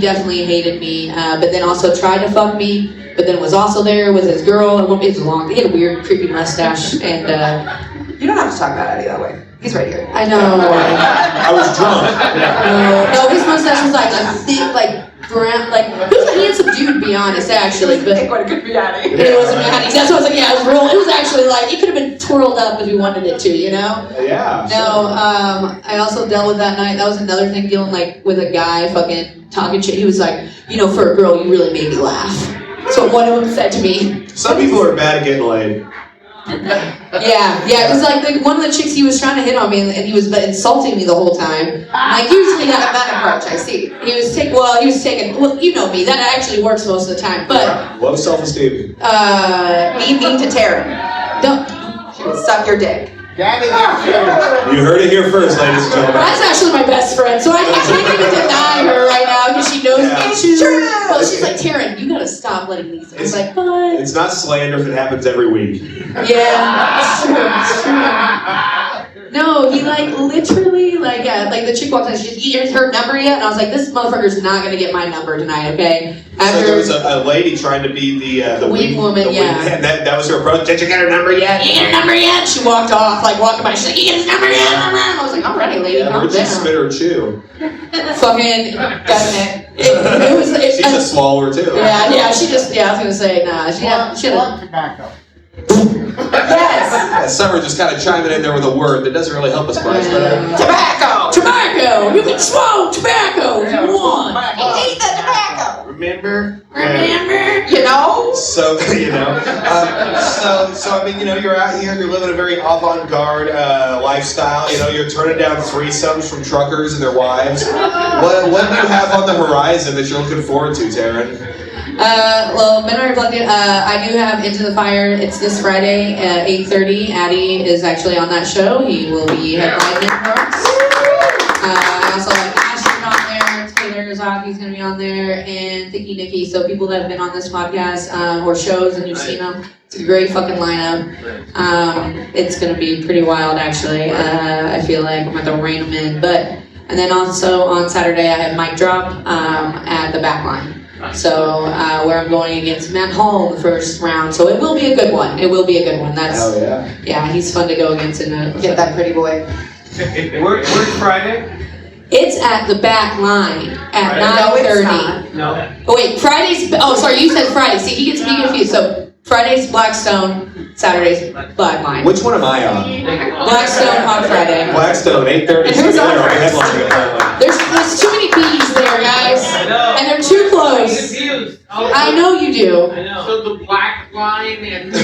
definitely hated me, but then also tried to fuck me, but then was also there with his girl, and it was long. He had a weird, creepy mustache, and You don't have to talk about Eddie that way. He's right here. I know. I was drunk. No, his mustache was like a thick, like brown, like he was a handsome dude, to be honest, actually. But Think what it could be Eddie. it wasn't Maddie. That's what I was like. Yeah, it was real. It was actually like it could have been twirled up if we wanted it to, Yeah. No, I also dealt with that night. That was another thing, dealing like with a guy fucking talking shit. He was like, for a girl, you really made me laugh. So one of them said to me. Some people are bad at getting laid. Yeah, because like one of the chicks he was trying to hit on me, and he was insulting me the whole time. Like usually that approach, I see. He was taking. Well, you know me. That actually works most of the time. But Low self-esteem. Mean to Taryn. don't. She will suck your dick. You heard it here first, ladies and gentlemen. That's actually my best friend, so I can't even deny her right now because she knows me too. Well, she's like, Taryn, you gotta stop letting these. I was like, what? It's not slander if it happens every week. Yeah, it's true. No, he like literally like the chick walked in. She's here's her number yet, and I was like, this motherfucker's not gonna get my number tonight, okay? So there was a lady trying to be the weed woman, the yeah. and that was her approach. Did you get her number yet? You get her number yet? She walked off, like walking by. She's like, you get his number yet? I was like, all right, lady, calm Where'd she down. spit or chew? Fucking doesn't it? It was. She's a swallower too. Yeah. She just. Yeah, I was gonna say, nah. She had. Tobacco. Yes. Yeah, Summer just kind of chiming in there with a word that doesn't really help us much. But, Tobacco. Tobacco. You can smoke tobacco if you want. Eat the tobacco. remember? Remember? You know? So, so I mean, you're out here, you're living a very avant-garde lifestyle. You're turning down threesomes from truckers and their wives. What do you have on the horizon that you're looking forward to, Taryn? Well, Men Are Reflected, I do have Into the Fire. It's this Friday at 8:30. Addy is actually on that show. He will be headlining it for us. I also have Ashton on there. Taylor Zaki's going to be on there. And Thicky Nicky. So people that have been on this podcast or shows and you've seen them. It's a great fucking lineup. It's going to be pretty wild, actually. I feel like I'm going to rein them in. And then also on Saturday, I have Mic Drop at the Backline. So where I'm going against Matt Hall in the first round. So it will be a good one. It will be a good one. Hell yeah. Yeah, he's fun to go against and Get that pretty boy. Where's Friday? It's at the back line at No, it's 9:30. not. No. Oh wait, Friday's. Oh, sorry, you said Friday. See, he gets me confused. So Friday's Blackstone. Saturdays, Blackline. Which one am I on? Blackstone on Friday. Blackstone, 8:30. And who's on Headline. There's too many B's there, guys. And they're too close. I know you do. I know. So the black line and the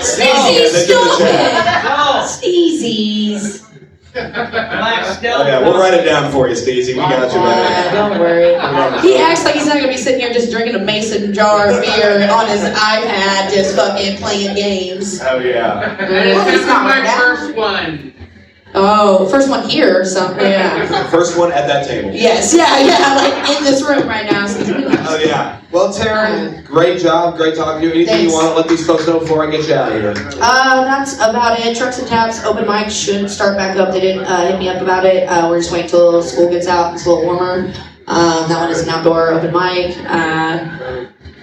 Sneezy's stupid. No. Sneezy's. Oh, yeah, we'll write it down for you, Stacey. We got you, man. Don't worry. He acts like he's not gonna be sitting here just drinking a mason jar of beer on his iPad, just fucking playing games. Oh, yeah. This is my first one. Oh, first one here or something. Yeah. First one at that table. Yes, yeah, like in this room right now. Oh, yeah. Well, Taryn, great job. Great talking to you. Anything Thanks. you want to let these folks know before I get you out of here? That's about it. Trucks and Taps open mic should start back up. They didn't hit me up about it. We're just waiting till school gets out. It's a little warmer. That one is an outdoor open mic.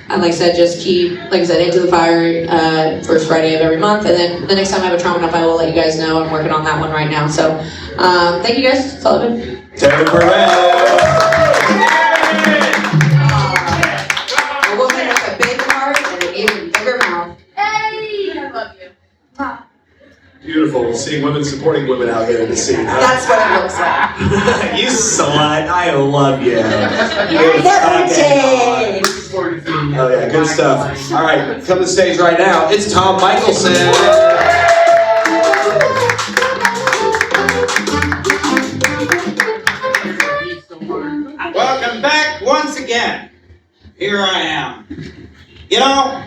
And like I said, just keep, like I said, Into the Fire first Friday of every month. And then the next time I have a trauma enough, I will let you guys know. I'm working on that one right now. So thank you guys. That's all I've been. Taryn A woman with a big heart and an even bigger mouth. Hey, I love you. Beautiful. Seeing women supporting women out here in the scene. Huh? That's what it looks like. You slut. I love you. Never change. Oh, yeah. Good stuff. All right. Come to the stage right now. It's Tom Michelson. Welcome back once again. Here I am. You know,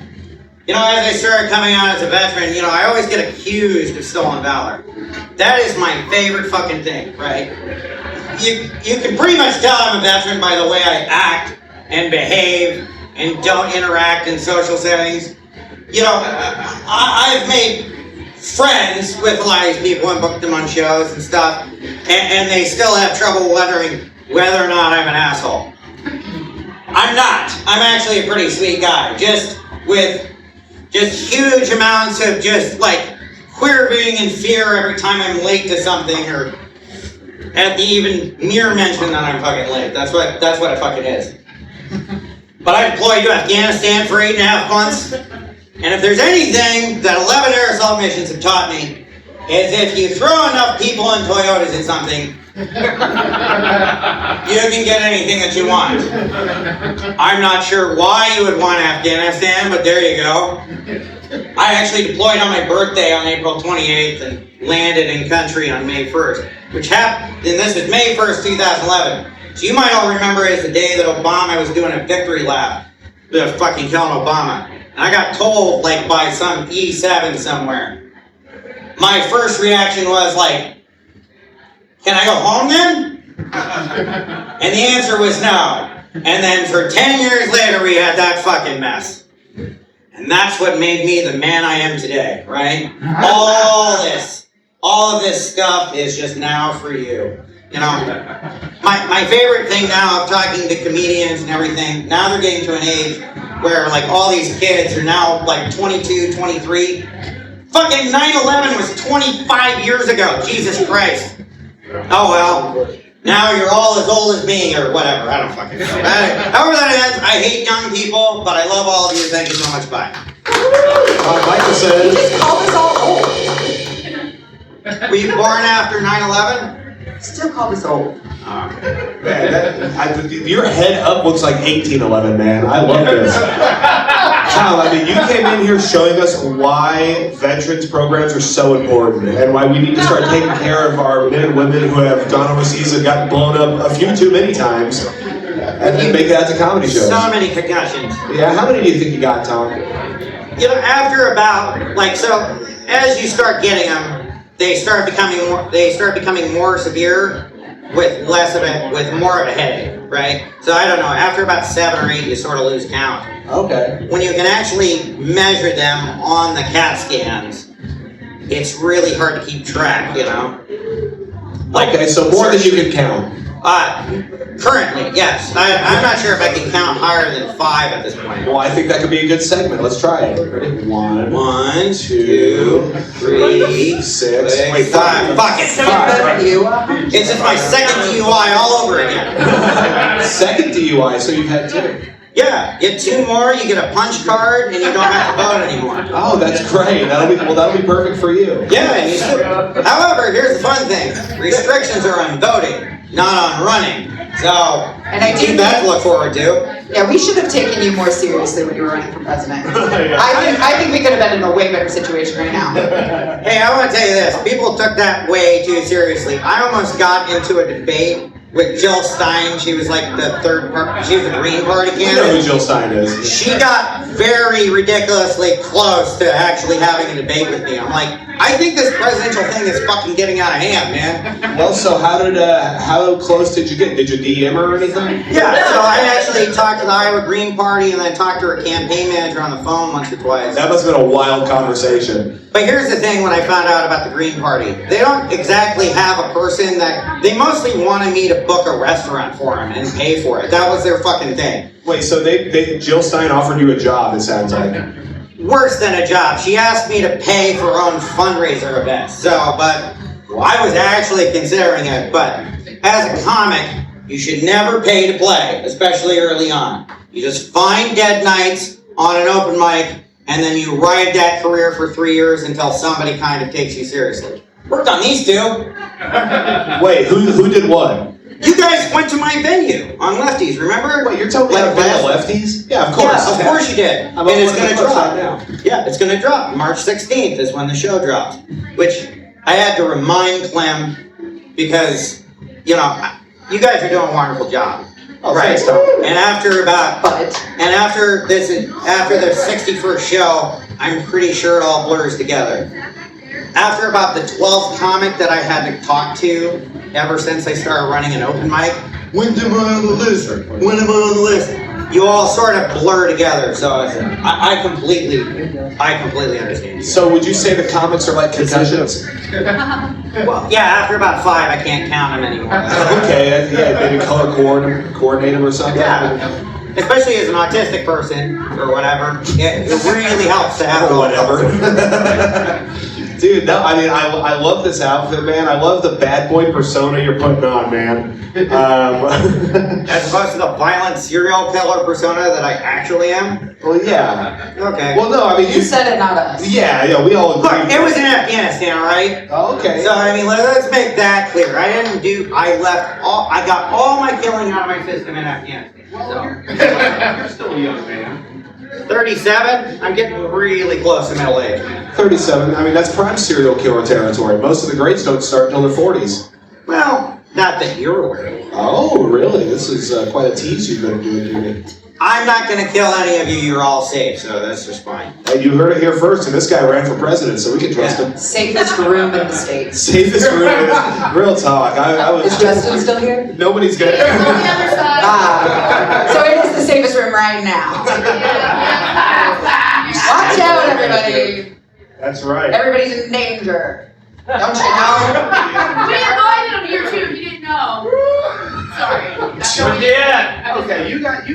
as I started coming out as a veteran, I always get accused of stolen valor. That is my favorite fucking thing, right? You can pretty much tell I'm a veteran by the way I act and behave and don't interact in social settings. I've made friends with a lot of these people and booked them on shows and stuff, and they still have trouble wondering whether or not I'm an asshole. I'm not. I'm actually a pretty sweet guy, just with huge amounts of just like queer-being and fear every time I'm late to something or at the even mere mention that I'm fucking late. That's what it fucking is. But I deployed to Afghanistan for 8.5 months, and if there's anything that 11 air assault missions have taught me, is if you throw enough people and Toyotas at something, you can get anything that you want. I'm not sure why you would want Afghanistan, but there you go. I actually deployed on my birthday on April 28th and landed in country on May 1st, which happened, and this is May 1st, 2011. So you might all remember it as the day that Obama was doing a victory lap, fucking killing Obama. And I got told, like, by some E7 somewhere. My first reaction was like, can I go home then? And the answer was no. And then for 10 years later, we had that fucking mess. And that's what made me the man I am today, right? All of this stuff is just now for you. My favorite thing now of talking to comedians and everything, now they're getting to an age where like all these kids are now like 22, 23. Fucking 9/11 was 25 years ago, Jesus Christ. Oh well, now you're all as old as me or whatever, I don't fucking know. However that is, I hate young people, but I love all of you, thank you so much, bye. Michael says. You just called us all old. Were you born after 9/11? Still called us old. Man, your head up looks like 1811, man. I love this. Tom, I mean, you came in here showing us why veterans programs are so important and why we need to start taking care of our men and women who have gone overseas and gotten blown up a few too many times and then make it out to comedy shows. So many concussions. Yeah, how many do you think you got, Tom? After about, like, so as you start getting them, they start becoming more severe with more of a headache, right? So I don't know, after about 7 or 8, you sort of lose count. Okay. When you can actually measure them on the CAT scans, it's really hard to keep track, Like, okay, so more than you can count. Currently, yes. I'm not sure if I can count higher than 5 at this point. Well, I think that could be a good segment. Let's try it. Ready? 1, 2, 3, 6. Wait, 5. Fuck it. 5. It's just my second DUI all over again. Second DUI, so you've had 2. Yeah, get 2 more, you get a punch card, and you don't have to vote anymore. Oh, that's great. That'll be perfect for you. Yeah, and you still, however, here's the fun thing. Restrictions are on voting, not on running. So, And I keep do that to look forward to. Yeah, we should have taken you more seriously when you were running for president. I think we could have been in a way better situation right now. Hey, I want to tell you this. People took that way too seriously. I almost got into a debate with Jill Stein. She was like the third part. She was a Green Party You know who candidate. Jill Stein is. She got very ridiculously close to actually having a debate with me. I'm like, I think this presidential thing is fucking getting out of hand, man. Well, so how close did you get? Did you DM her or anything? Yeah, so I actually talked to the Iowa Green Party and then talked to her campaign manager on the phone once or twice. That must have been a wild conversation. But here's the thing when I found out about the Green Party. They don't exactly have a person that, they mostly wanted me to book a restaurant for them and pay for it. That was their fucking thing. Wait, so Jill Stein offered you a job, it sounds like. Worse than a job. She asked me to pay for her own fundraiser events. But I was actually considering it. But as a comic, you should never pay to play, especially early on. You just find dead nights on an open mic, and then you ride that career for 3 years until somebody kind of takes you seriously. Worked on these 2. Wait, who did what? You guys went to my venue on Lefties, remember? Wait, you're telling me how to bet Lefties? Yeah, of course. Yeah, of course you did. I'm And it's looking going at to the drop. website now. Yeah, it's going to drop. March 16th is when the show drops. Which I had to remind Clem because, you know, you guys are doing a wonderful job. Oh, right. thanks, Tom. And after the 61st show, I'm pretty sure it all blurs together. After about the 12th comic that I had to talk to ever since I started running an open mic, when am I on the list? When am I on the list? You all sort of blur together, so I completely understand you. So would you say the comics are like concussions? Well, yeah, after about 5, I can't count them anymore. Okay, yeah, maybe color coordinate them or something. Yeah. Especially as an autistic person or whatever, it really helps to have it all whatever. Dude, no, I mean, I love this outfit, man. I love the bad boy persona you're putting on, man. As opposed to the violent serial killer persona that I actually am? Well, yeah. Okay. Well, no, I mean, You said it, not us. Yeah, we all agree. Look, it was in Afghanistan, right? Oh, okay. So, I mean, let's make that clear. I got all my killing out of my system in Afghanistan. You're still a young man. 37, I'm getting really close to middle age, man. 37, I mean, that's prime serial killer territory. Most of the greats don't start until their 40s. Well, not that you're aware of. Oh, really? This is quite a tease you've been doing to me. I'm not going to kill any of you. You're all safe, so that's just fine. Hey, you heard it here first, and this guy ran for president, so we can trust him. Safest room in the States. Safest room in the... Real talk. I was... Is Justin still here? Nobody's gonna... On the other side. So it is the safest room right now. Watch out, everybody. That's right. Everybody's in danger. Don't you know? We invited him here too, if you didn't know. Sorry. Yeah. Okay, you guys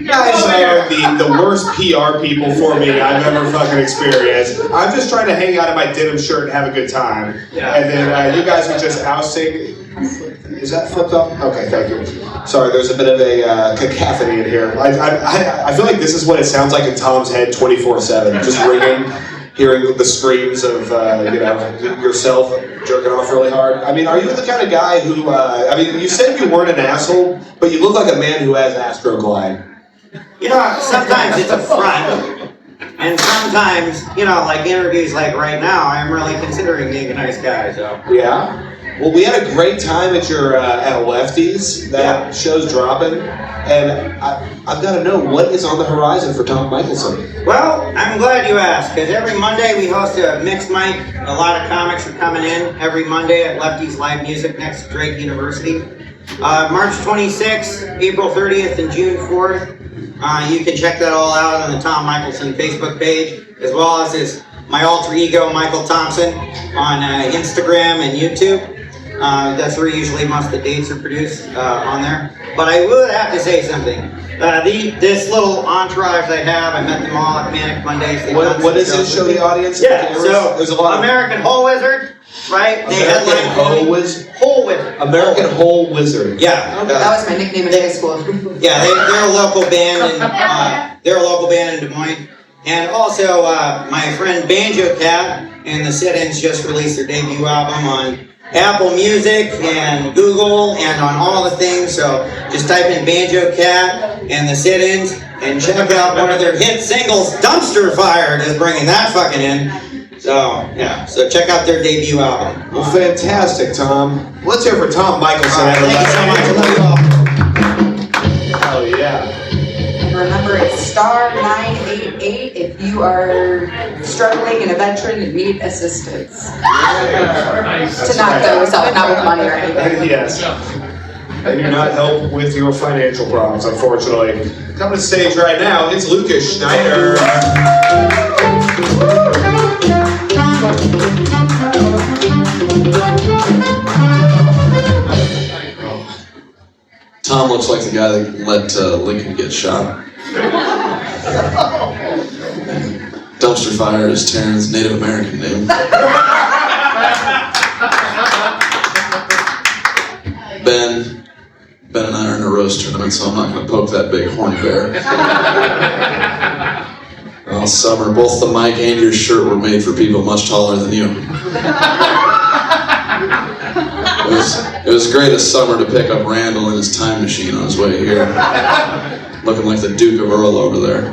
are the worst PR people for me I've ever fucking experienced. I'm just trying to hang out in my denim shirt and have a good time. Yeah. And then you guys are just ousting. Is that flipped up? Okay, thank you. Sorry, there's a bit of a cacophony in here. I feel like this is what it sounds like in Tom's head 24/7, just ringing, hearing the screams of yourself jerking off really hard. I mean, are you the kind of guy who? I mean, you said you weren't an asshole, but you look like a man who has astroglide. You know, sometimes it's a front, and sometimes, like interviews like right now, I'm really considering being a nice guy. So. Yeah. Well, we had a great time at your at Lefties. That show's dropping, and I've got to know what is on the horizon for Tom Michelson. Well, I'm glad you asked, because every Monday we host a mixed mic. A lot of comics are coming in every Monday at Lefties Live Music next to Drake University. March 26th, April 30th, and June 4th. You can check that all out on the Tom Michelson Facebook page, as well as my alter ego, Michael Thompson, on Instagram and YouTube. That's where usually most of the dates are produced on there. But I would have to say something. This little entourage I have, I met them all at Manic Mondays. What is it? Show the audience. Yeah, so there's a lot American Hole Wizard, right? They American headline Hole Wizard. Hole Wizard. American Hole Wizard. Yeah. That was my nickname in high school. Yeah, they're a local band in Des Moines. And also, my friend Banjo Cat and the Sit-Ins just released their debut album on Apple Music and Google and on all the things. So just type in Banjo Cat and the Sit-Ins and check out one of their hit singles, Dumpster Fire, just bringing that fucking in. So, yeah, so check out their debut album. Well, fantastic, Tom. Let's hear for Tom Michelson, everybody. Thank you so much. Hell yeah. And remember, it's star 988 if you are struggling and a veteran and need assistance. To knock those out, not with money or anything. Yes. I do not help with your financial problems, unfortunately. Coming to the stage right now, it's Lucas Schneider. Tom looks like the guy that let Lincoln get shot. Dumpster Fire is Taryn's Native American name. Ben and I are in a roast tournament, so I'm not going to poke that big horny bear. All summer, both the mic and your shirt were made for people much taller than you. It was great this summer to pick up Randall in his time machine on his way here. Looking like the Duke of Earl over there.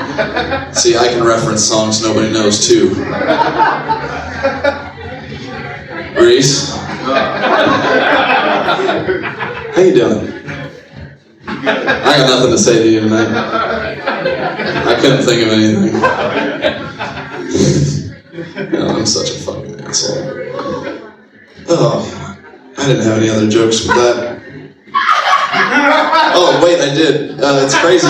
See, I can reference songs nobody knows too. Reese? How you doing? I got nothing to say to you tonight. I couldn't think of anything. I'm such a fucking asshole. Oh, I didn't have any other jokes with that. Oh, wait, I did. It's crazy.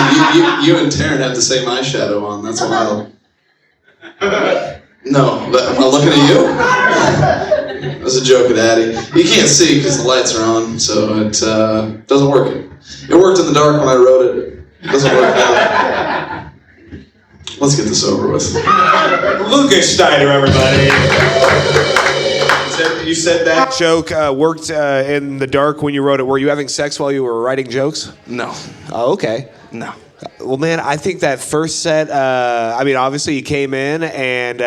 You and Taryn have the same eyeshadow on. That's wild. No, am I looking at you? That was a joke at Addie. You can't see because the lights are on, so it doesn't work. It worked in the dark when I wrote it. It doesn't work now. Let's get this over with. Lucas Schneider, everybody. You said that Joke worked in the dark when you wrote it. Were you having sex while you were writing jokes? No. Oh, okay. No. Well, man, I think that first set, I mean, obviously you came in and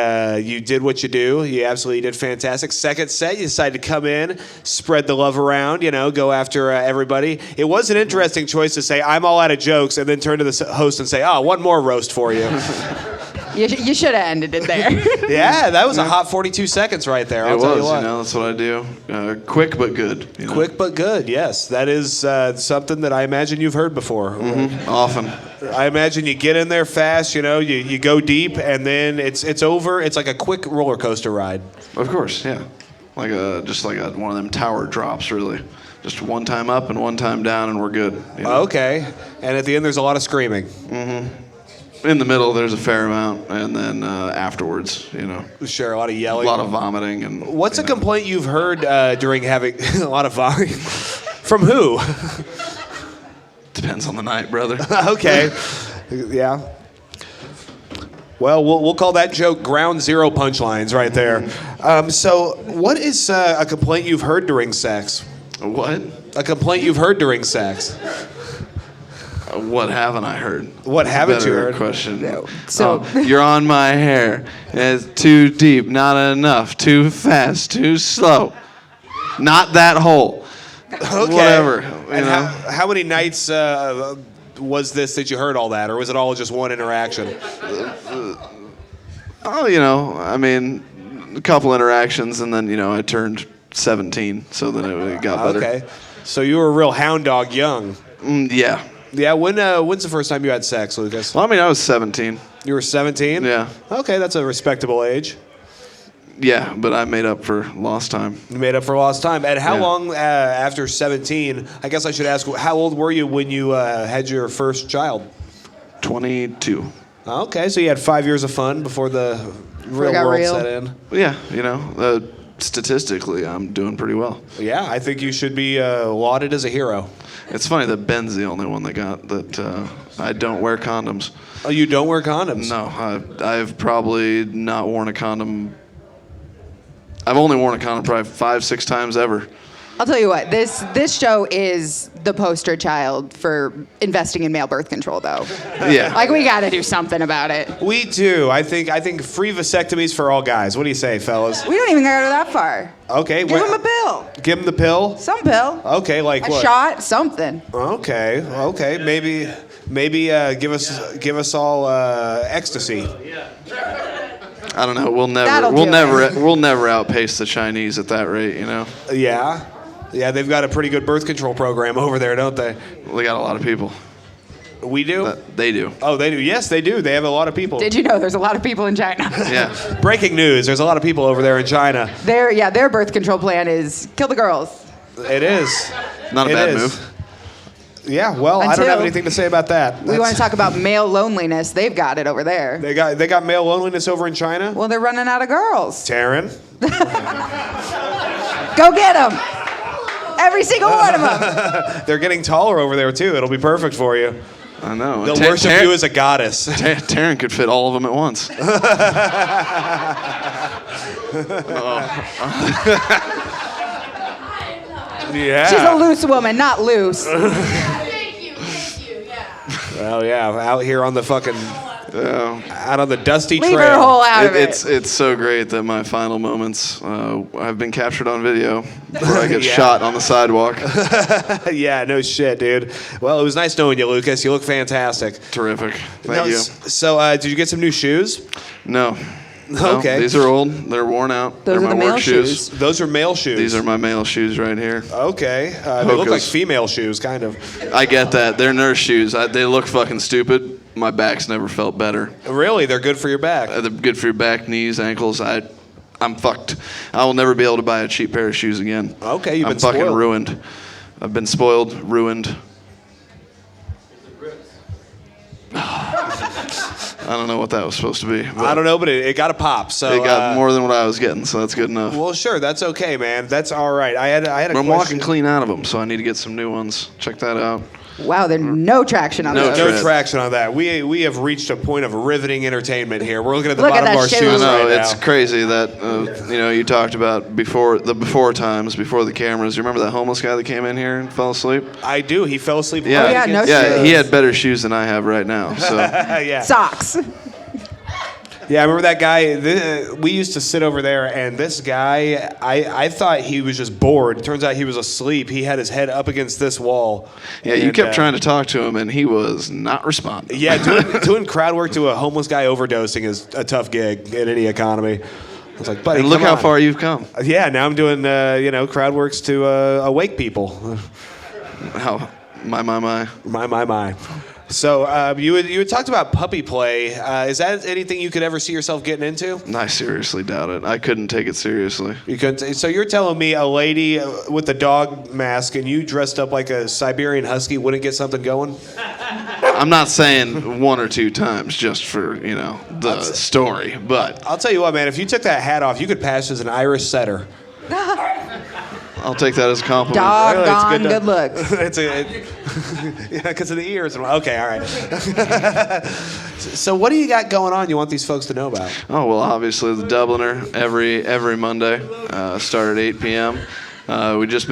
you did what you do. You absolutely did fantastic. Second set, you decided to come in, spread the love around, go after everybody. It was an interesting choice to say, I'm all out of jokes, and then turn to the host and say, one more roast for you. You should have ended it there. Yeah, that was a hot 42 seconds right there. I'll tell you what. That's what I do. Quick but good. Quick but good, yes. That is something that I imagine you've heard before. Mm-hmm. Often. I imagine you get in there fast, you go deep, and then it's over. It's like a quick roller coaster ride. Of course, yeah. Just like one of them tower drops, really. Just one time up and one time down, and we're good. Okay. And at the end, there's a lot of screaming. Mm-hmm. In the middle, there's a fair amount, and then afterwards, Sure, a lot of yelling. A lot of vomiting. And what's a complaint you've heard during having a lot of vomiting? From who? Depends on the night, brother. Okay. Yeah. Well, we'll call that joke ground zero punchlines right there. So what is a complaint you've heard during sex? What? A complaint you've heard during sex. What haven't I heard? What haven't you heard? Question. No. So you're on my hair. It's too deep, not enough, too fast, too slow. Not that hole. Okay. Whatever. And how many nights was this that you heard all that, or was it all just one interaction? I mean, a couple interactions, and then I turned 17, so then it got better. Okay. So you were a real hound dog young. Yeah. Yeah, when's the first time you had sex, Lucas? Well, I was 17. You were 17? Yeah. Okay, that's a respectable age. Yeah, but I made up for lost time. You made up for lost time. And how Yeah. long after 17, I guess I should ask, how old were you when you had your first child? 22. Okay, so you had 5 years of fun before the real world set in. Yeah, statistically, I'm doing pretty well. Yeah, I think you should be lauded as a hero. It's funny that Ben's the only one that got that I don't wear condoms. Oh, you don't wear condoms? No, I've probably not worn a condom. I've only worn a condom probably 5-6 times ever. I'll tell you what, this show is the poster child for investing in male birth control, though. Yeah. Like, we got to do something about it. We do. I think free vasectomies for all guys. What do you say, fellas? We don't even go that far. Okay. Give him a pill. Give him the pill? Some pill. Okay, like a what? shot, something. Okay. Maybe give us all ecstasy. I don't know. We'll never outpace the Chinese at that rate, you know. Yeah, they've got a pretty good birth control program over there, don't they? Well, they got a lot of people. We do? They do. Oh, they do. Yes, they do. They have a lot of people. Did you know there's a lot of people in China? Yeah. Breaking news. There's a lot of people over there in China. Their birth control plan is kill the girls. It is. Not a bad move. Yeah, well, I don't have anything to say about that. We want to talk about male loneliness. They've got it over there. They got male loneliness over in China? Well, they're running out of girls. Taryn? Go get them. Every single one of them. They're getting taller over there, too. It'll be perfect for you. I know. They'll worship you as a goddess. Taryn could fit all of them at once. Yeah. She's a loose woman, not loose. Thank you, yeah. Well, yeah, out here on the fucking, out on the dusty Leave trail. her hole out of it. It's so great that my final moments have been captured on video where I get shot on the sidewalk. Yeah, no shit, dude. Well, it was nice knowing you, Lucas. You look fantastic. Terrific. Thank you. So, did you get some new shoes? No. Okay. These are old. They're worn out. Those They're are my the male work shoes. Those are male shoes. These are my male shoes right here. Okay. They look like female shoes, kind of. I get that. They're nurse shoes. They look fucking stupid. My back's never felt better. Really? They're good for your back? They're good for your back, knees, ankles. I'm fucked. I will never be able to buy a cheap pair of shoes again. Okay, you've been I'm fucking spoiled. ruined. I've been spoiled, ruined. I don't know what that was supposed to be. I don't know, but it got a pop. So it got more than what I was getting, so that's good enough. Well, sure, that's okay, man. That's all right. I had a I'm question. walking clean out of them, so I need to get some new ones. Check that out. Wow, there's no traction on those. No traction on that. We have reached a point of riveting entertainment here. We're looking at the Look at bottom of that our shoe. shoes I know, right it's now. crazy that you talked about before times, before the cameras. You remember that homeless guy that came in here and fell asleep? I do. He fell asleep. Yeah, Oh, yeah, no yeah. shoes. He had better shoes than I have right now. So Yeah. Socks. Yeah, I remember that guy. We used to sit over there, and this guy, I thought he was just bored. Turns out he was asleep. He had his head up against this wall. yeah, you And, kept trying to talk to him, and he was not responding. Yeah, doing crowd work to a homeless guy overdosing is a tough gig in any economy. I was like, buddy, And look come how on. far you've come. Yeah, now I'm doing crowd works to awake people. How my. My. So you had talked about puppy play. Is that anything you could ever see yourself getting into? I seriously doubt it. I couldn't take it seriously. You couldn't. So you're telling me a lady with a dog mask and you dressed up like a Siberian husky wouldn't get something going? I'm not saying one or two times just for the story, but I'll tell you what, man. If you took that hat off, you could pass as an Irish setter. I'll take that as a compliment. Doggone good looks. Yeah, because of the ears. Okay, all right. So what do you got going on you want these folks to know about? Oh, well, obviously the Dubliner every Monday, start at 8 p.m. We just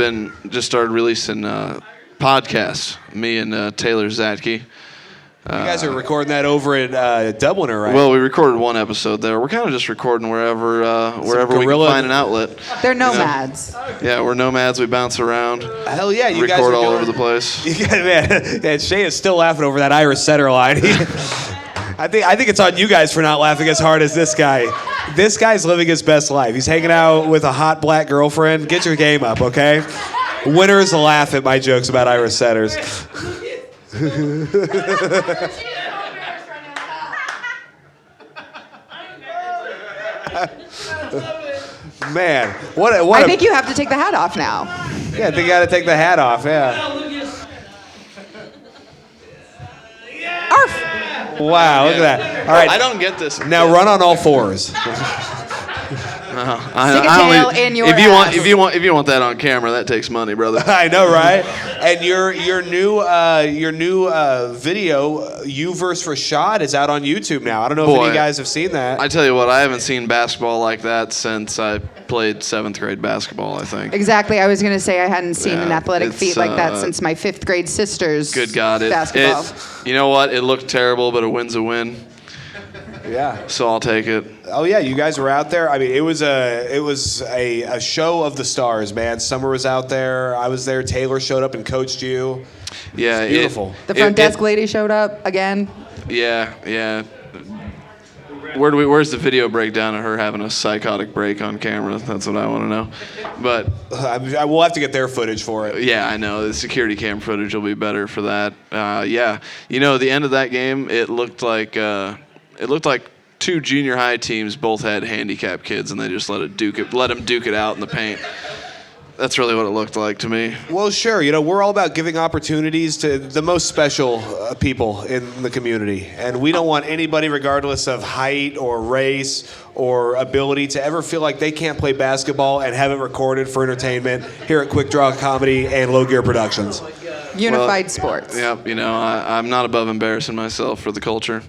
started releasing podcasts, me and Taylor Zatke. You guys are recording that over at Dubliner, right? Well, we recorded one episode there. We're kind of just recording wherever we can guerrilla- find an outlet. They're nomads. Yeah, we're nomads. We bounce around. Hell yeah, you guys record are all doing- over the place. Man, Shay is still laughing over that Irish setter line. I think it's on you guys for not laughing as hard as this guy. This guy's living his best life. He's hanging out with a hot black girlfriend. Get your game up, okay? Winners laugh at my jokes about Irish setters. Man, what I think you have to take the hat off now. Yeah, I think you got to take the hat off. Yeah. Arf. Wow, look at that. All right. I don't get this. Now run on all fours. Stick a tail in your if ass. you want that on camera, that takes money, brother. I know, right? And your new video, You vs. Rashod, is out on YouTube now. I don't know if any of you guys have seen that. I tell you what, I haven't seen basketball like that since I played 7th grade basketball, I think. Exactly. I was going to say I hadn't seen an athletic it's, feat like that since my 5th grade sister's Good God, basketball. You know what? It looked terrible, but a win's a win. Yeah. So I'll take it. Oh yeah, you guys were out there. I mean, it was a show of the stars, man. Summer was out there. I was there. Taylor showed up and coached you. Yeah, It's beautiful. The front desk lady showed up again. Yeah. Where's the video breakdown of her having a psychotic break on camera? That's what I want to know. But I will have to get their footage for it. yeah, I know the security cam footage will be better for that. Yeah, you know, the end of that game, it looked like 2 junior high teams both had handicapped kids, and they just let them duke it out in the paint. That's really what it looked like to me. Well, sure. You know, we're all about giving opportunities to the most special people in the community. And we don't want anybody, regardless of height or race or ability, to ever feel like they can't play basketball and have it recorded for entertainment here at Quik Draw Comedy and Low Gear Productions. Unified sports. Yep, you know, I'm not above embarrassing myself for the culture.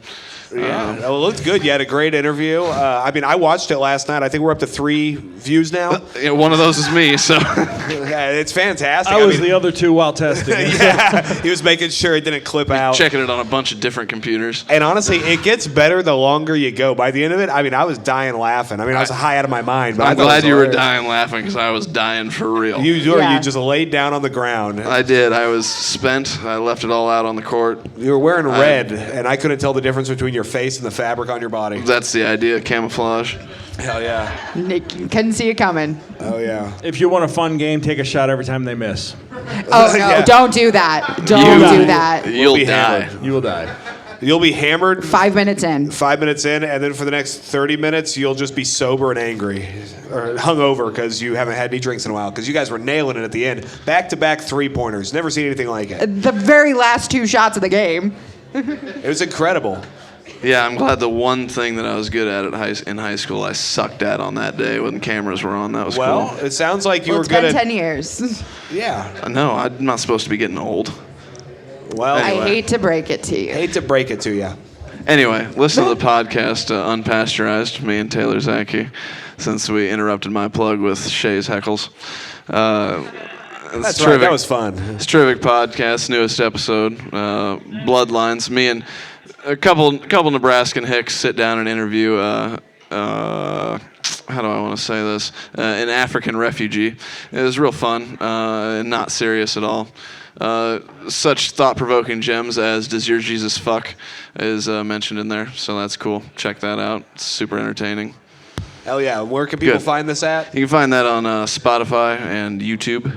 Yeah, well, it looked good. You had a great interview. I mean, I watched it last night. I think we're up to 3 views now. Yeah, one of those is me, so. Yeah, it's fantastic. I was the other 2 while testing. Yeah, he was making sure it didn't clip out. Checking it on a bunch of different computers. And honestly, it gets better the longer you go. By the end of it, I mean, I was dying laughing. I mean, I was high out of my mind. But I'm glad you were dying laughing because I was dying for real. You were. You just laid down on the ground. I did. I was spent. I left it all out on the court. You were wearing red, and I couldn't tell the difference between your face and the fabric on your body. That's the idea, camouflage. Hell yeah. Nick couldn't see it coming. Oh yeah. If you want a fun game, take a shot every time they miss. Oh no! Yeah. Don't do that. Don't do that. You'll be die. hammered. You will die. You'll be hammered 5 minutes in. 5 minutes in, and then for the next 30 minutes, you'll just be sober and angry, or hungover because you haven't had any drinks in a while. Because you guys were nailing it at the end, back-to-back 3-pointers. Never seen anything like it. The very last 2 shots of the game. It was incredible. Yeah, I'm glad the one thing that I was good at in high school I sucked at on that day when cameras were on. That was Well, cool. it sounds like you Well, were it's good been at. 10 years. Yeah. No, I'm not supposed to be getting old. Well, I anyway. hate to break it to you. Hate to break it to you. Anyway, listen to the podcast, Unpasteurized, me and Taylor Zaki, since we interrupted my plug with Shay's heckles. That's right. That was fun. It's a terrific podcast, newest episode, Bloodlines. Me and a couple Nebraskan hicks sit down and interview, how do I want to say this, an African refugee. It was real fun, not serious at all. Such thought-provoking gems as "Does Your Jesus Fuck" is mentioned in there, so that's cool. Check that out. It's super entertaining. Hell yeah. Where can people Good. find this at? You can find that on Spotify and YouTube.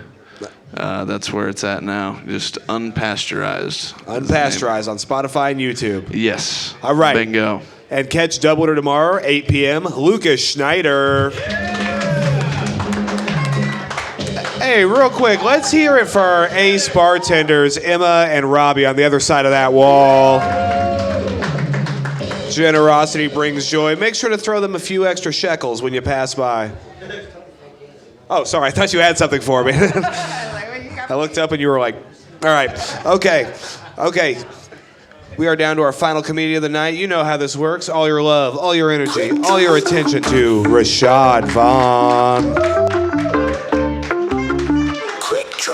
That's where it's at now. Just Unpasteurized. Unpasteurized on Spotify and YouTube. Yes. All right. Bingo. And catch Doubleter tomorrow, 8 p.m. Lucas Schneider. Hey, real quick, let's hear it for our ace bartenders, Emma and Robbie, on the other side of that wall. Generosity brings joy. Make sure to throw them a few extra shekels when you pass by. Oh, sorry, I thought you had something for me. I looked up and you were like, all right, okay. We are down to our final comedian of the night. You know how this works. All your love, all your energy, all your attention to Rashod Vaughn. Quik Draw.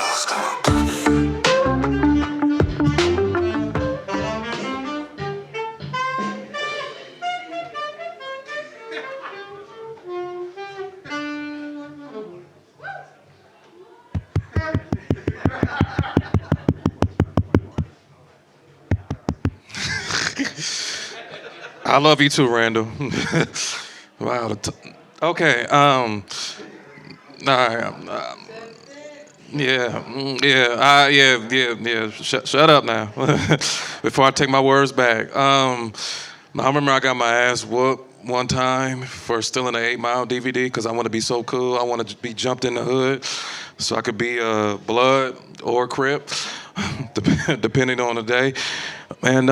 I love you too, Randall. Wow. Okay. All right. Yeah. Shut up now. Before I take my words back. I remember I got my ass whooped one time for stealing an 8 Mile DVD because I want to be so cool. I want to be jumped in the hood so I could be Blood or Crip, depending on the day. And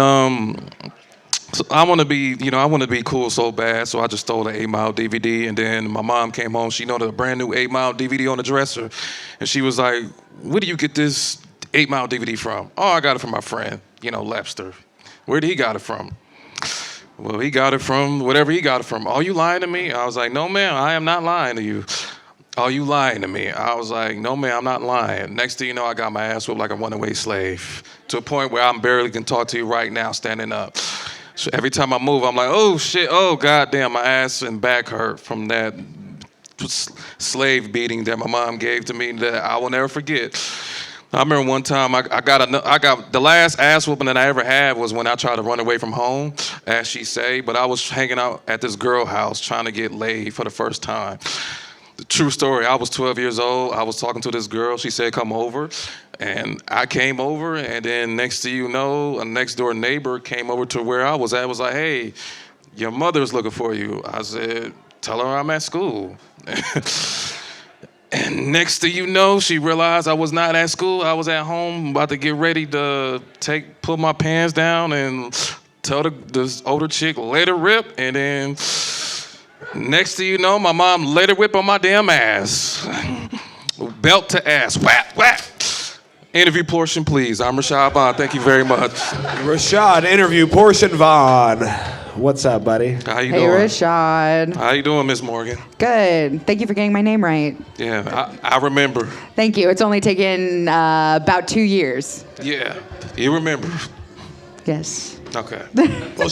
I want to be cool so bad, so I just stole an 8 Mile DVD, and then my mom came home. She noticed a brand new 8 Mile DVD on the dresser, and she was like, "Where do you get this 8 Mile DVD from?" "Oh, I got it from my friend, Lester." "Where did he got it from?" "Well, he got it from whatever he got it from." "Oh, you lying to me?" I was like, "No, ma'am, I am not lying to you." "Oh, you lying to me?" I was like, "No, ma'am, I'm not lying." Next thing you know, I got my ass whipped like a runaway slave to a point where I barely can talk to you right now standing up. So every time I move, I'm like, "Oh, shit, oh, goddamn, my ass and back hurt from that slave beating that my mom gave to me that I will never forget." I remember one time I got the last ass whooping that I ever had was when I tried to run away from home, as she say, but I was hanging out at this girl house trying to get laid for the first time. The true story, I was 12 years old. I was talking to this girl. She said, "Come over." And I came over, and then next thing you know, a next door neighbor came over to where I was at. Was like, "Hey, your mother's looking for you." I said, "Tell her I'm at school." And next thing you know, she realized I was not at school. I was at home about to get ready to pull my pants down and tell this older chick, "Let her rip." And then next thing you know, my mom let her whip on my damn ass. Belt to ass, whap, whap. Interview portion, please. I'm Rashod Vaughn. Thank you very much. Rashod, interview portion, Vaughn. What's up, buddy? How you Hey, doing? Rashod. How you doing, Miss Morgan? Good. Thank you for getting my name right. Yeah, I remember. Thank you. It's only taken about 2 years. Yeah, you remember. Yes. Okay. Well,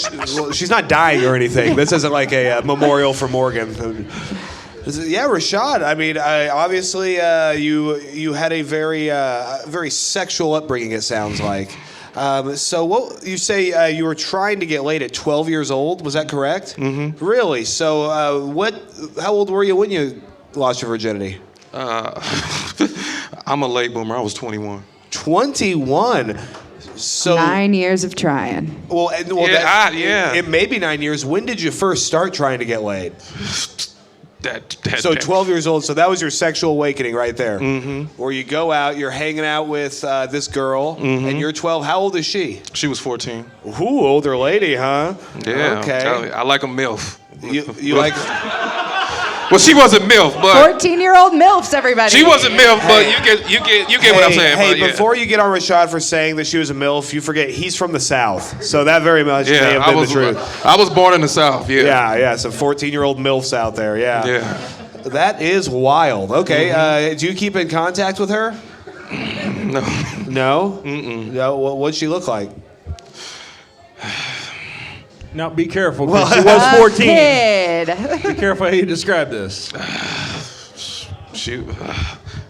she's not dying or anything. This isn't like a memorial for Morgan. Yeah, Rashod. I mean, obviously, you had a very sexual upbringing. It sounds like. So, what you say you were trying to get laid at 12 years old? Was that correct? Mm-hmm. Really? So, how old were you when you lost your virginity? I'm a late boomer. I was 21. 21. So 9 years of trying. Well, Yeah. It may be 9 years. When did you first start trying to get laid? So 12 years old. So that was your sexual awakening right there. Mm-hmm. Where you go out, you're hanging out with this girl, and you're 12. How old is she? She was 14. Ooh, older lady, huh? Yeah. Okay. I like a MILF. You like? Well, she wasn't MILF, but 14-year-old MILFs, everybody. she wasn't MILF, but you get what I'm saying. Hey, but yeah. before you get on Rashod for saying that she was a MILF, you forget he's from the South. So that very much may have been the truth. I was born in the South, yeah. Yeah, some 14-year-old MILFs out there, yeah. Yeah. That is wild. Okay, do you keep in contact with her? No. No? Mm-mm. No, what'd she look like? Now be careful, because she was 14. Kid. Be careful how you describe this.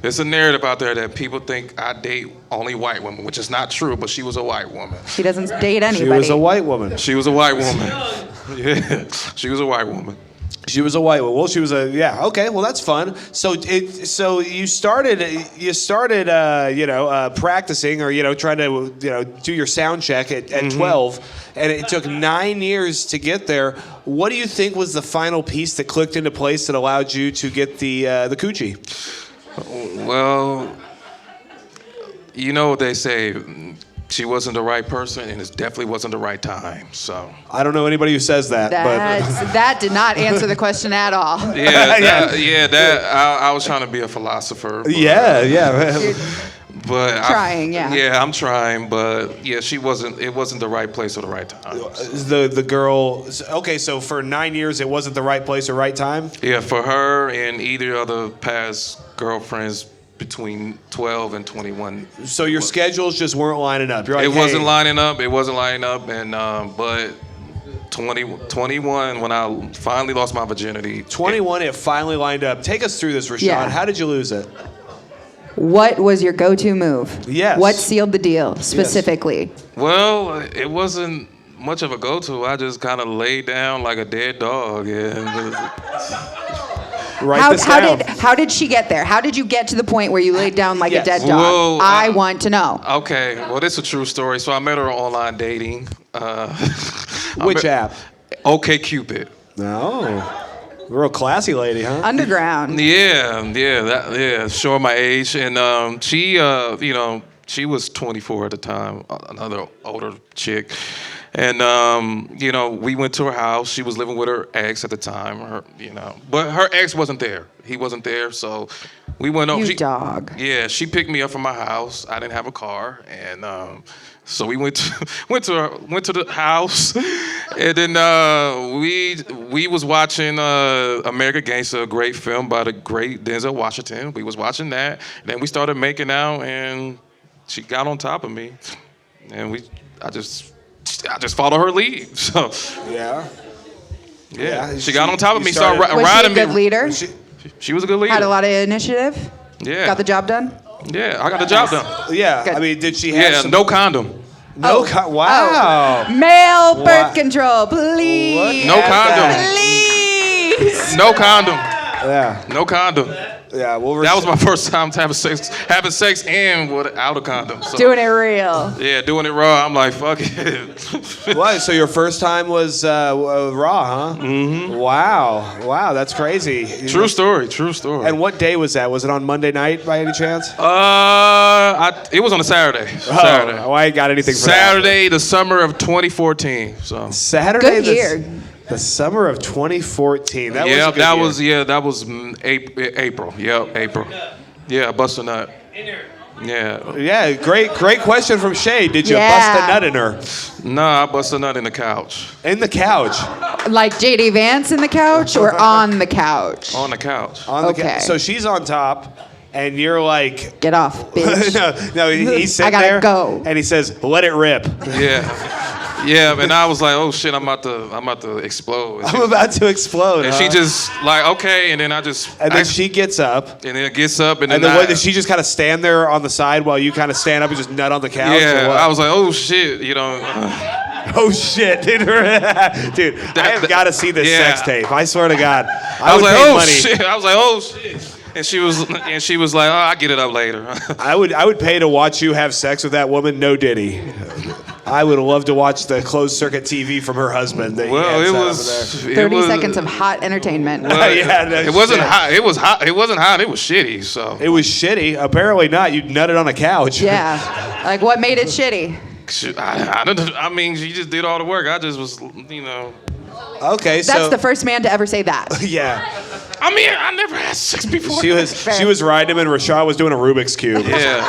There's a narrative out there that people think I date only white women, which is not true, but she was a white woman. She doesn't date anybody. She was a white woman. She was a white woman. Yeah, she was a white woman. She was a white woman. Well, she was okay. Well, that's fun. So you started practicing or trying to do your sound check at 12, and it took 9 years to get there. What do you think was the final piece that clicked into place that allowed you to get the coochie? Well, you know what they say. She wasn't the right person, and it definitely wasn't the right time. So I don't know anybody who says that. That did not answer the question at all. I was trying to be a philosopher. But, but I'm trying, but yeah, she wasn't. It wasn't the right place or the right time. The girl. Okay, so for 9 years, it wasn't the right place or right time. Yeah, for her and either of the past girlfriends between 12 and 21. So your schedules just weren't lining up. You're like, it wasn't lining up. It wasn't lining up, and but 21 when I finally lost my virginity. 21, it finally lined up. Take us through this, Rashod. Yeah. How did you lose it? What was your go-to move? Yes. What sealed the deal specifically? Yes. Well, it wasn't much of a go-to. I just kind of laid down like a dead dog. How did she get there? How did you get to the point where you laid down like a dead dog? Well, I want to know. Okay, well, this is a true story. So I met her on online dating. Which app? OkCupid. No. Real classy lady, huh? Underground. Yeah. Show my age, and she was 24 at the time. Another older chick. And we went to her house. She was living with her ex at the time. But her ex wasn't there. He wasn't there, so we went over. Dog. Yeah, she picked me up from my house. I didn't have a car, and so we went to the house, and then we was watching American Gangster, a great film by the great Denzel Washington. We was watching that. Then we started making out, and she got on top of me, and I just followed her lead. So Yeah. she got on top of me, started Was she a riding me. good leader? She was a good leader. Had a lot of initiative? Yeah. Got the job done? Yeah, I got the job done. Yeah. Good. I mean, did she have some? No condom. Wow. Male birth control, please. No condom. Please. No condom. Yeah. No condom. Yeah. Well, That was my first time having sex and without a condom. So, Doing it real. yeah, doing it raw. I'm like, fuck it. What? So your first time was raw, huh? Mm-hmm. Wow, that's crazy. True story. And what day was that? Was it on Monday night by any chance? It was on a Saturday. Saturday. Oh, I ain't got anything for Saturday, the summer of 2014. So. that. Saturday. Good year. The summer of 2014. That was April. Yep, April. Yeah, bust a nut. Yeah. Yeah, great question from Shay. Did you bust a nut in her? Nah, I bust a nut in the couch. In the couch. Like JD Vance in the couch or on the couch? On the couch. On the couch. So she's on top. And you're like, get off, bitch. no, he's sitting I gotta there, go. and he says, "Let it rip." Yeah, and I was like, "Oh shit, I'm about to explode." I'm about to explode. And she just like, okay, and then I just. And then she gets up. And then gets up, and then what, does she just kind of stand there on the side while you kind of stand up and just nut on the couch? Yeah, I was like, oh shit, Oh shit, dude! Dude, I have got to see this sex tape. I swear to God, I was like, oh shit. I was like, oh shit. And she was like, oh, I'll get it up later. I would pay to watch you have sex with that woman, no diddy. I would love to watch the closed circuit TV from her husband. That Well, it was 30 seconds of hot entertainment. Well, yeah, no it wasn't shit. hot. It was hot. It wasn't hot. It was shitty. So it was shitty. Apparently not. You nutted on a couch. Yeah. Like what made it shitty? I mean, she just did all the work. I just was, Okay, so that's the first man to ever say that. Yeah. I mean, I never had sex before. She was riding him, and Rashod was doing a Rubik's cube. Yeah.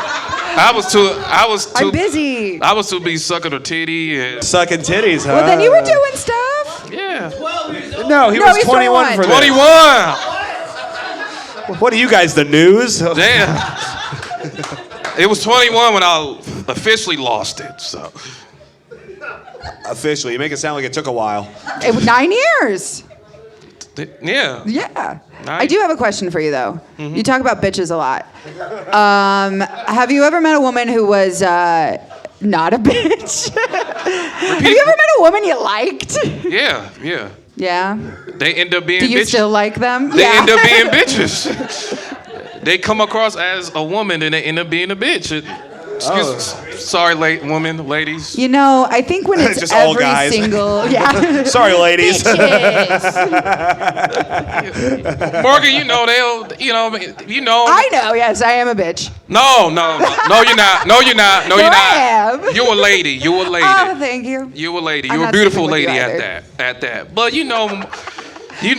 I was too. I'm busy. I was too busy sucking her titty and sucking titties, huh? Well, then you were doing stuff. Yeah. No, he was 21 for this. 21. What are you guys, the news? Damn. It was 21 when I officially lost it. So. Officially, you make it sound like it took a while. It was 9 years. Yeah. Yeah. Nice. I do have a question for you, though. Mm-hmm. You talk about bitches a lot. Have you ever met a woman who was not a bitch? Have you ever met a woman you liked? Yeah. Yeah. They end up being Do you bitches. still like them? They end up being bitches. They come across as a woman and they end up being a bitch. Sorry, ladies. You know, I think when it's just all every guys. single, Sorry, ladies. Morgan, you know. I know. Yes, I am a bitch. No, you're not. No, you're not. I am. You're a lady. Oh, thank you. You're a lady. I'm You're a not beautiful sleeping with lady you at that. But you know.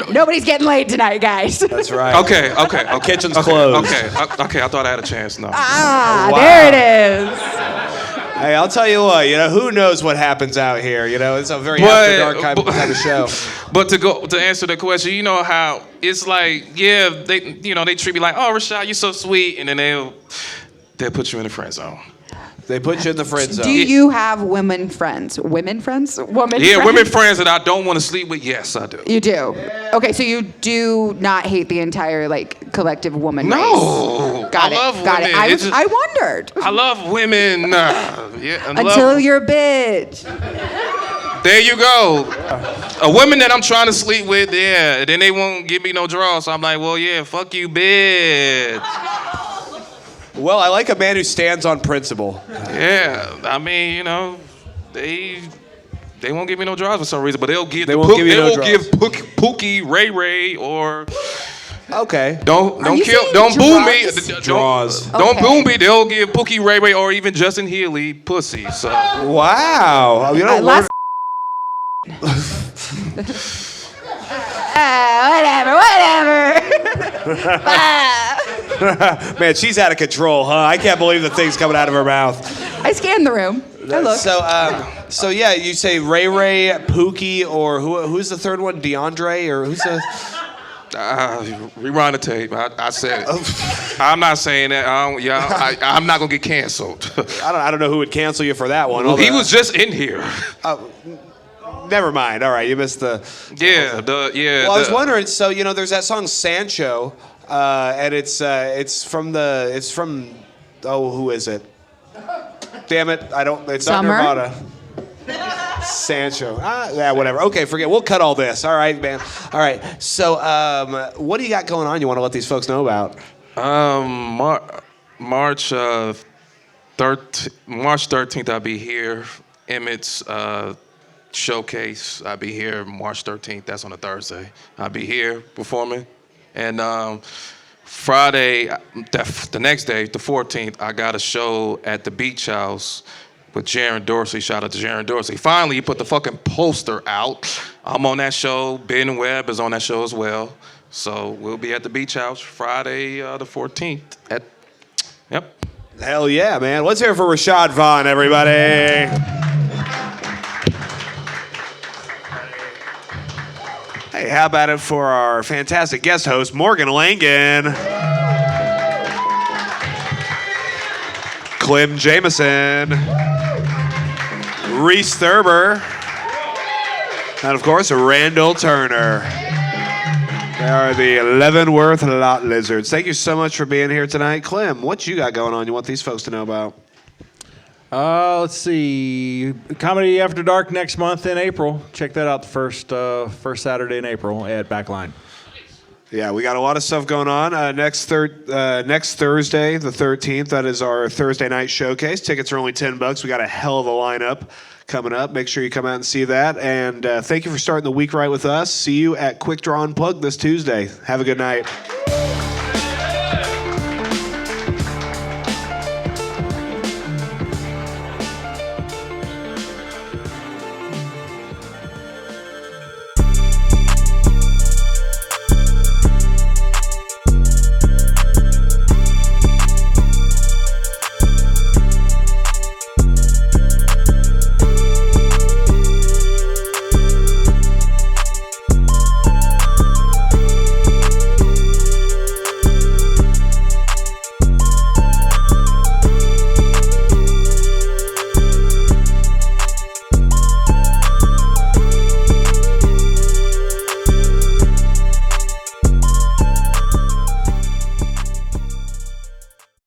Nobody's getting laid tonight, guys. That's right. Okay. Kitchen's closed. Okay. I thought I had a chance. No. Ah, Wow. there it is. Hey, I'll tell you what. Who knows what happens out here? It's a very after dark type of show. But to answer the question, you know how it's like, yeah, they treat me like, oh, Rashod, you're so sweet, and then they'll put you in the friend zone. They put you in the friend zone. Do you have women friends? Women friends? Women friends that I don't want to sleep with. Yes, I do. You do. Okay, so you do not hate the entire collective woman race. No, Got I it. love Got women. it. I wondered. I love women. Until you're a bitch. There you go. A woman that I'm trying to sleep with, yeah, then they won't give me no draw. So I'm like, well, yeah, fuck you, bitch. Well, I like a man who stands on principle. Yeah, I mean, they won't give me no draws for some reason, but they'll give Pookie, Ray, or okay. Don't boo me. Don't boo me. They'll give Pookie, Ray, or even Justin Healy pussy. So wow, Whatever. Man, she's out of control, huh? I can't believe the thing's coming out of her mouth. I scanned the room. I looked. So yeah, you say Ray Ray, Pookie, or who's the third one? DeAndre, or who's the? Rewind the tape. I said it. I'm not saying that. I'm not gonna get canceled. I don't know who would cancel you for that one. Well, he was just in here. Never mind. All right, you missed the. Yeah. Well, I was wondering. So there's that song Sancho, and it's from who is it? Damn it! It's Summer? not Nirvana. Sancho. Yeah, whatever. Okay, forget. We'll cut all this. All right, man. All right. So, what do you got going on? You want to let these folks know about? March 13th, I'll be here. Emmett's showcase. I'll be here March 13th. That's on a Thursday. I'll be here performing. And Friday, the next day, the 14th, I got a show at the Beach House with Jaron Dorsey. Shout out to Jaron Dorsey. Finally, he put the fucking poster out. I'm on that show. Ben Webb is on that show as well. So we'll be at the Beach House Friday, the 14th. Yep. Hell yeah, man. Let's hear it for Rashod Vaughn, everybody. Hey, how about it for our fantastic guest host, Morgan Langan. Clem Jameson. Reese Thurber. And of course, Randall Turner. They are the Leavenworth Lot Lizards. Thank you so much for being here tonight. Clem, what you got going on you want these folks to know about? Let's see. Comedy After Dark next month in April. Check that out the first Saturday in April at Backline. Yeah, we got a lot of stuff going on. Next Thursday, the 13th, that is our Thursday night showcase. Tickets are only $10. We got a hell of a lineup coming up. Make sure you come out and see that. And thank you for starting the week right with us. See you at Quik Draw Unplugged this Tuesday. Have a good night.